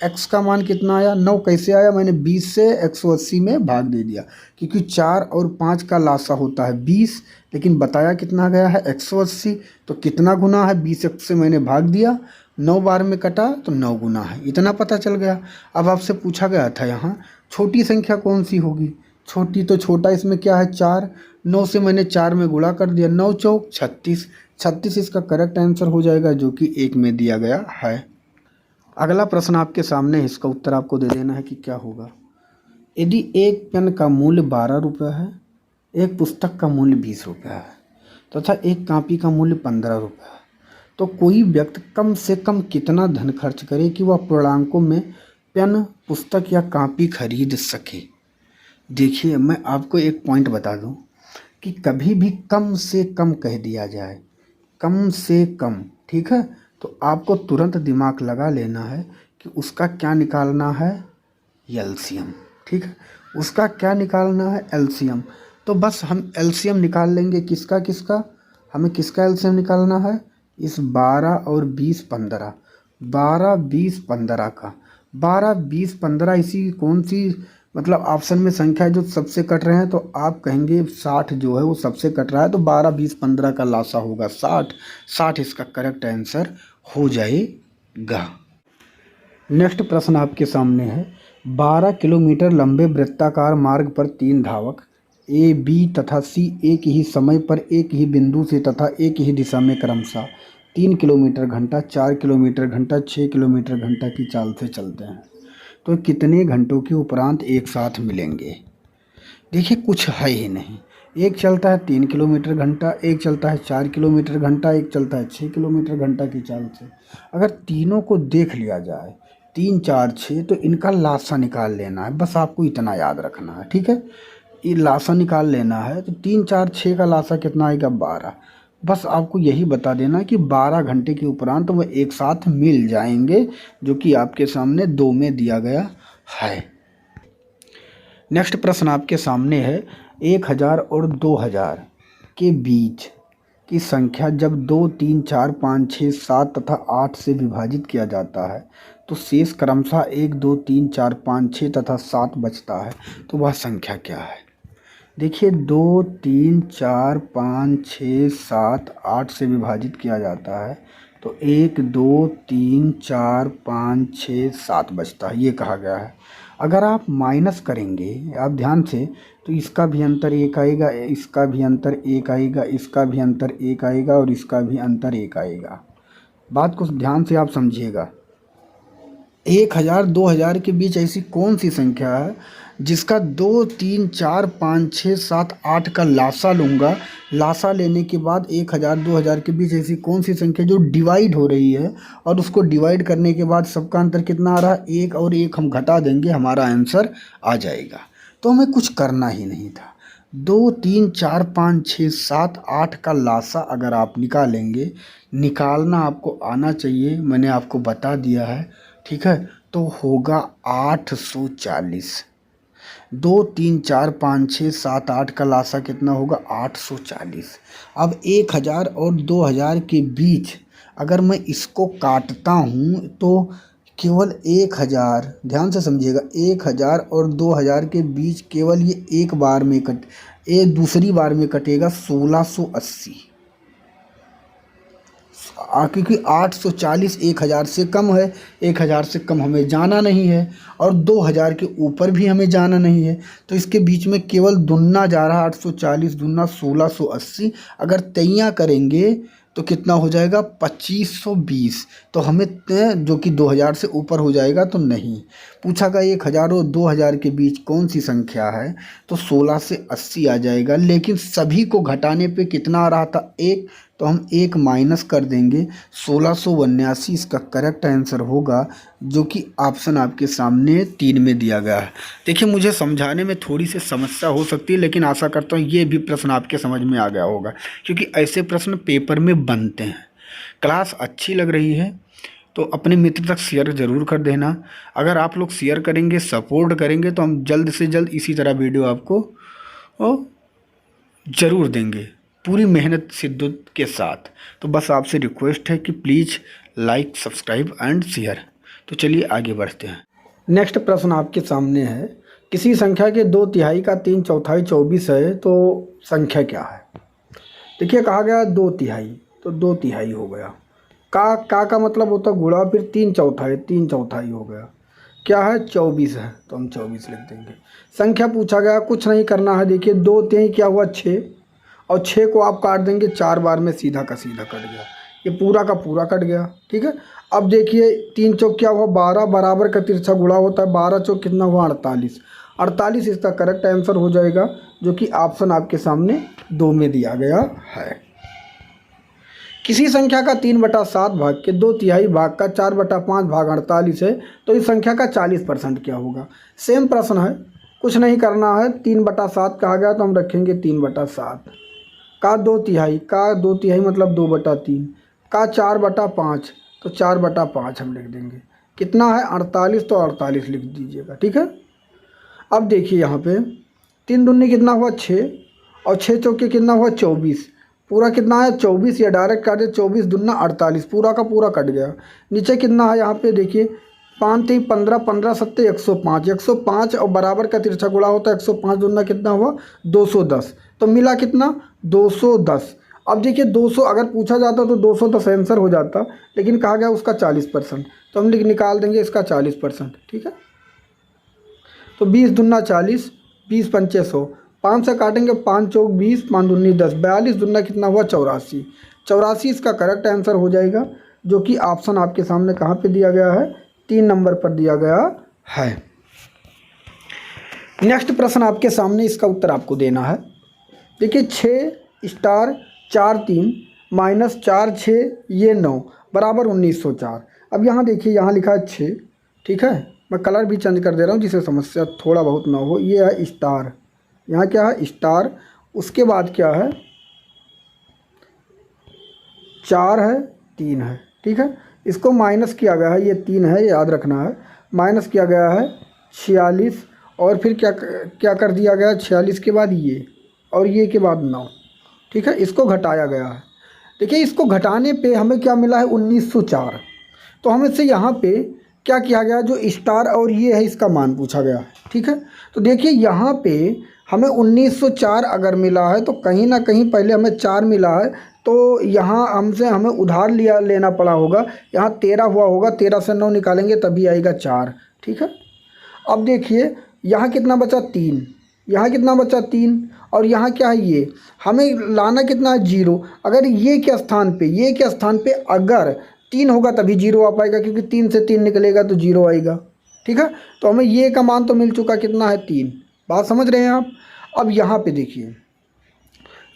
Speaker 1: x का मान कितना आया? 9 कैसे आया? मैंने 20 से 180 में भाग दे दिया, क्योंकि 4 और 5 का लासा होता है 20, लेकिन बताया कितना गया है? 180। तो कितना गुना है? 20x से मैंने भाग दिया, 9 बार में कटा तो 9 गुना है, इतना पता चल गया। अब आपसे पूछा गया था यहाँ छोटी संख्या कौन सी होगी? छोटी तो छोटा इसमें क्या है? 4। 9 से मैंने 4 में गुणा कर दिया, 9 चौक 36। 36 इसका करेक्ट आंसर हो जाएगा, जो कि 1 में दिया गया है। अगला प्रश्न आपके सामने है, इसका उत्तर आपको दे देना है कि क्या होगा। यदि एक पेन का मूल्य 12 रुपये है, एक पुस्तक का मूल्य 20 रुपये है तथा एक कॉपी का मूल्य 15 रुपये है, तो कोई व्यक्ति कम से कम कितना धन खर्च करे कि वह पूर्णांकों में पेन, पुस्तक या कॉपी खरीद सके? देखिए मैं आपको एक पॉइंट बता दूं कि कभी भी कम से कम कह दिया जाए, कम से कम, ठीक है, तो आपको तुरंत दिमाग लगा लेना है कि उसका क्या निकालना है? एलसीएम। ठीक है, उसका क्या निकालना है? एलसीएम। तो बस हम एलसीएम निकाल लेंगे। किसका किसका? हमें किसका एलसीएम निकालना है? इस 12 और 20 15, 12 20 15 का। 12 20 15 इसी कौन सी मतलब ऑप्शन में संख्या जो सबसे कट रहे हैं, तो आप कहेंगे 60 जो है वो सबसे कट रहा है, तो 12 20 15 का लासा होगा 60। 60 इसका करेक्ट आंसर हो जाएगा। नेक्स्ट प्रश्न आपके सामने है, 12 किलोमीटर लंबे वृत्ताकार मार्ग पर 3 धावक ए, बी तथा सी एक ही समय पर एक ही बिंदु से तथा एक ही दिशा में क्रमशः 3 किलोमीटर घंटा, 4 किलोमीटर घंटा, 6 किलोमीटर घंटा की चाल से चलते हैं, तो कितने घंटों के उपरांत एक साथ मिलेंगे? देखिए कुछ है ही नहीं, एक चलता है 3 किलोमीटर घंटा, एक चलता है 4 किलोमीटर घंटा, एक चलता है 6 किलोमीटर घंटा की चाल से। अगर तीनों को देख लिया जाए, 3 4 6, तो इनका लासा निकाल लेना है, बस आपको इतना याद रखना है। ठीक है, ये लासा निकाल लेना है, तो 3 4 6 का लासा कितना आएगा? 12। बस आपको यही बता देना कि 12 घंटे के उपरांत वह एक साथ मिल जाएंगे, जो कि आपके सामने 2 में दिया गया है। नेक्स्ट प्रश्न आपके सामने है, 1000 और 2000 के बीच की संख्या जब 2 3 4 5 6 7 तथा 8 से विभाजित किया जाता है तो शेष क्रमशः 1 2 3 4 5 6 तथा 7 बचता है, तो वह संख्या क्या है? देखिए 2 3 4 5 6 7 8 से विभाजित किया जाता है तो 1 2 3 4 5 6 7 बचता है, ये कहा गया है। अगर आप माइनस करेंगे, आप ध्यान से, तो इसका भी अंतर 1 आएगा, इसका भी अंतर 1 आएगा, इसका भी अंतर 1 आएगा और इसका भी अंतर 1 आएगा। बात को ध्यान से आप समझिएगा। 1000 2000 के बीच ऐसी कौन सी संख्या है जिसका 2 3 4 5 6 7 8 का लासा लूँगा, लासा लेने के बाद 1000 2000 के बीच ऐसी कौन सी संख्या जो डिवाइड हो रही है और उसको डिवाइड करने के बाद सबका अंतर कितना आ रहा है? 1 और 1 हम घटा देंगे, हमारा आंसर आ जाएगा। तो हमें कुछ करना ही नहीं था। 2 3 4 5 6 7 8 का लासा अगर आप निकालेंगे, निकालना आपको आना चाहिए, मैंने आपको बता दिया है। ठीक है, तो होगा 840। 2 3 4 5 6 7 8 का लासा कितना होगा? 840। अब 1000 और 2000 के बीच अगर मैं इसको काटता हूँ तो केवल 1000, ध्यान से समझिएगा, 1000 और 2000 के बीच केवल ये एक बार में दूसरी बार में कटेगा 1680, क्योंकि 840 1000 से कम है, 1000 से कम हमें जाना नहीं है और 2000 के ऊपर भी हमें जाना नहीं है, तो इसके बीच में केवल दुन्ना जा रहा है, 840 दुन्ना 1680। अगर तैयां करेंगे तो कितना हो जाएगा 2520। तो हमें जो कि 2000 से ऊपर हो जाएगा तो नहीं। पूछा गया 1000 और 2000 के बीच कौन सी संख्या है, तो 16 से 80 आ जाएगा। लेकिन सभी को घटाने पे कितना आ रहा था 1, तो हम 1 माइनस कर देंगे। 1679 इसका करेक्ट आंसर होगा, जो कि ऑप्शन आपके सामने 3 में दिया गया है। देखिए मुझे समझाने में थोड़ी सी समस्या हो सकती है, लेकिन आशा करता हूँ ये भी प्रश्न आपके समझ में आ गया होगा, क्योंकि ऐसे प्रश्न पेपर में बनते हैं। क्लास अच्छी लग रही है तो अपने मित्र तक शेयर ज़रूर कर देना। अगर आप लोग शेयर करेंगे, सपोर्ट करेंगे, तो हम जल्द से जल्द इसी तरह वीडियो आपको ज़रूर देंगे, पूरी मेहनत शिद्दत के साथ। तो बस आपसे रिक्वेस्ट है कि please like, subscribe and share. तो चलिए आगे बढ़ते हैं। नेक्स्ट प्रश्न आपके सामने है, किसी संख्या के 2/3 का 3/4 24 है, तो संख्या क्या है। देखिए कहा गया 2/3, तो 2/3 हो गया। का मतलब होता है गुणा, फिर 3/4, 3/4 हो गया। क्या है 24 है, तो हम 24 लिख देंगे। संख्या पूछा गया, कुछ नहीं करना है। देखिए 2/3 क्या हुआ 6, और 6 को आप काट देंगे 4 बार में, सीधा का सीधा कट गया, ये पूरा का पूरा कट गया। ठीक है, अब देखिए 3 चौक क्या हुआ 12, बराबर का तिरछा गुणा होता है, 12 चौक कितना हुआ 48। 48 इसका करेक्ट आंसर हो जाएगा, जो कि ऑप्शन आपके सामने 2 में दिया गया है। किसी संख्या का 3/7 भाग के 2/3 भाग का 4/5 भाग 48 है, तो इस संख्या का 40% क्या होगा। सेम प्रश्न है, कुछ नहीं करना है। 3/7 कहा गया तो हम रखेंगे 3/7। का 2/3, का 2/3 मतलब 2/3, का 4/5, तो 4/5 हम लिख देंगे। कितना है 48, तो 48 लिख दीजिएगा। ठीक है, अब देखिए यहाँ पे 3 दूनी कितना हुआ 6, और 6 चौके कितना हुआ 24, पूरा कितना है 24, या डायरेक्ट काटे 24 दूना 48, पूरा का पूरा कट गया। नीचे कितना है यहाँ पे देखिए 5 3 15, 15 7 105, 105 और बराबर का तिरछा गुणा होता है 105 दूना कितना हुआ 210, तो मिला कितना 210। अब देखिए 200 अगर पूछा जाता तो 210 आंसर हो जाता, लेकिन कहा गया उसका 40%, तो हम निकाल देंगे इसका 40%। ठीक है, तो 20 दूना 40, 20 पंचे 100, 5 से काटेंगे 5 चौक 20, 5 दूनी 10, 42 दूना कितना हुआ 84। 84 इसका करेक्ट आंसर हो जाएगा, जो कि ऑप्शन आपके सामने कहाँ पे दिया गया है 3 नंबर पर दिया गया है। नेक्स्ट प्रश्न आपके सामने, इसका उत्तर आपको देना है। देखिए 6 स्टार 4 3 माइनस 4 6 ये 9 बराबर 1904। अब यहाँ देखिए यहाँ लिखा है 6। ठीक है, मैं कलर भी चेंज कर दे रहा हूँ जिससे समस्या थोड़ा बहुत ना हो। ये है स्टार, यहाँ क्या है स्टार, उसके बाद क्या है 4 है 3 है। ठीक है, इसको माइनस किया गया है, ये 3 है याद रखना है, माइनस किया गया है 46, और फिर क्या कर दिया गया 46 के बाद ये, और ये के बाद 9। ठीक है, इसको घटाया गया है। देखिए इसको घटाने पे हमें क्या मिला है 1904, तो हमें से यहाँ पे क्या किया गया, जो स्टार और ये है इसका मान पूछा गया है। ठीक है, तो देखिए यहाँ पे हमें 1904 अगर मिला है, तो कहीं ना कहीं पहले हमें 4 मिला है, तो यहाँ हमें उधार लेना पड़ा होगा। यहाँ 13 हुआ होगा, 13 से 9 निकालेंगे तभी आएगा 4। ठीक है, अब देखिए यहाँ कितना बचा 3, यहाँ कितना बचा 3, और यहाँ क्या है ये, हमें लाना कितना है 0। अगर ये के स्थान पे अगर 3 होगा तभी 0 आ पाएगा, क्योंकि 3 से 3 निकलेगा तो 0 आएगा। ठीक है, तो हमें ये का मान तो मिल चुका, कितना है 3। बात समझ रहे हैं आप। अब यहाँ पे देखिए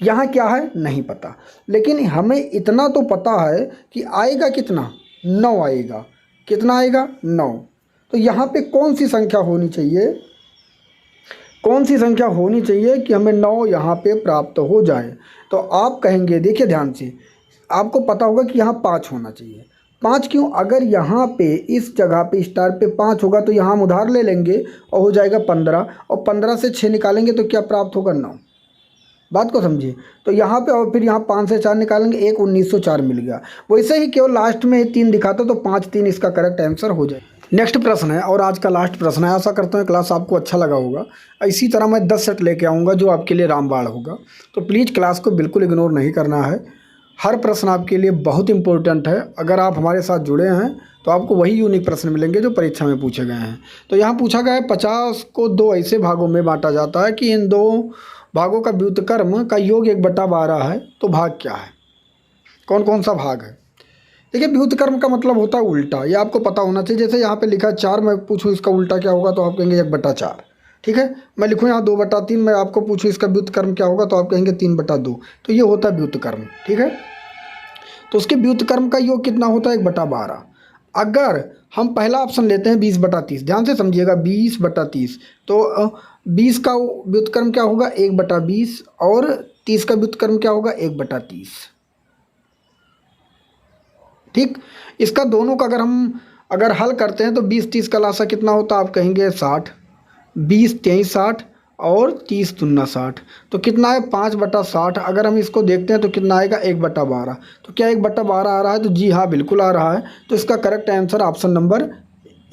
Speaker 1: यहाँ क्या है नहीं पता, लेकिन हमें इतना तो पता है कि आएगा कितना 9 आएगा। कितना आएगा 9। तो यहाँ पे कौन सी संख्या होनी चाहिए, कौन सी संख्या होनी चाहिए कि हमें 9 यहाँ पे प्राप्त हो जाए। तो आप कहेंगे, देखिए ध्यान से, आपको पता होगा कि यहाँ 5 होना चाहिए। 5 क्यों, अगर यहाँ पे इस जगह पे स्टार पे 5 होगा तो यहाँ हम उधार ले लेंगे और हो जाएगा 15, और 15 से 6 निकालेंगे तो क्या प्राप्त होगा 9। बात को समझिए, तो यहाँ पे और फिर यहाँ 5 से 4 निकालेंगे, एक 1904 मिल गया। वैसे ही केवल लास्ट में 3 दिखाता तो 5 3 इसका करेक्ट आंसर हो जाए। नेक्स्ट प्रश्न है और आज का लास्ट प्रश्न है। आशा करता हूँ क्लास आपको अच्छा लगा होगा। इसी तरह मैं 10 सेट लेके आऊँगा जो आपके लिए रामबाण होगा, तो प्लीज़ क्लास को बिल्कुल इग्नोर नहीं करना है। हर प्रश्न आपके लिए बहुत इंपॉर्टेंट है। अगर आप हमारे साथ जुड़े हैं तो आपको वही यूनिक प्रश्न मिलेंगे जो परीक्षा में पूछे गए हैं। तो यहाँ पूछा गया है 50 को 2 ऐसे भागों में बांटा जाता है कि इन 2 भागों का व्युत्क्रम का योग 1/12 है, तो भाग क्या है। कौन कौन सा भाग है। देखिए व्युत्क्रम का मतलब होता है उल्टा, ये आपको पता होना चाहिए। जैसे यहाँ पे लिखा है 4, मैं पूछूँ इसका उल्टा क्या होगा तो आप कहेंगे 1/4। ठीक है, मैं लिखूँ यहाँ 2/3, मैं आपको पूछूँ इसका व्युत्क्रम क्या होगा तो आप कहेंगे 3/2। तो ये होता है व्युत्क्रम। ठीक है, तो उसके व्युत्क्रम का योग कितना होता है 1/12। अगर हम पहला ऑप्शन लेते हैं 20/30, ध्यान से समझिएगा 20/30, तो 20 का व्युत्क्रम क्या होगा 1/20 और 30 का व्युत्क्रम क्या होगा 1/30। ठीक, इसका दोनों का अगर हल करते हैं तो 20-30 का लासा कितना होता है आप कहेंगे 60। 20-23 60 और 30-दूना 60, तो कितना है 5/60। अगर हम इसको देखते हैं तो कितना आएगा 1/12। तो क्या 1/12 आ रहा है, तो जी हाँ बिल्कुल आ रहा है। तो इसका करेक्ट आंसर ऑप्शन नंबर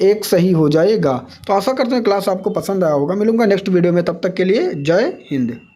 Speaker 1: 1 सही हो जाएगा। तो आशा करते हैं क्लास आपको पसंद आया होगा। मिलूंगा नेक्स्ट वीडियो में, तब तक के लिए जय हिंद।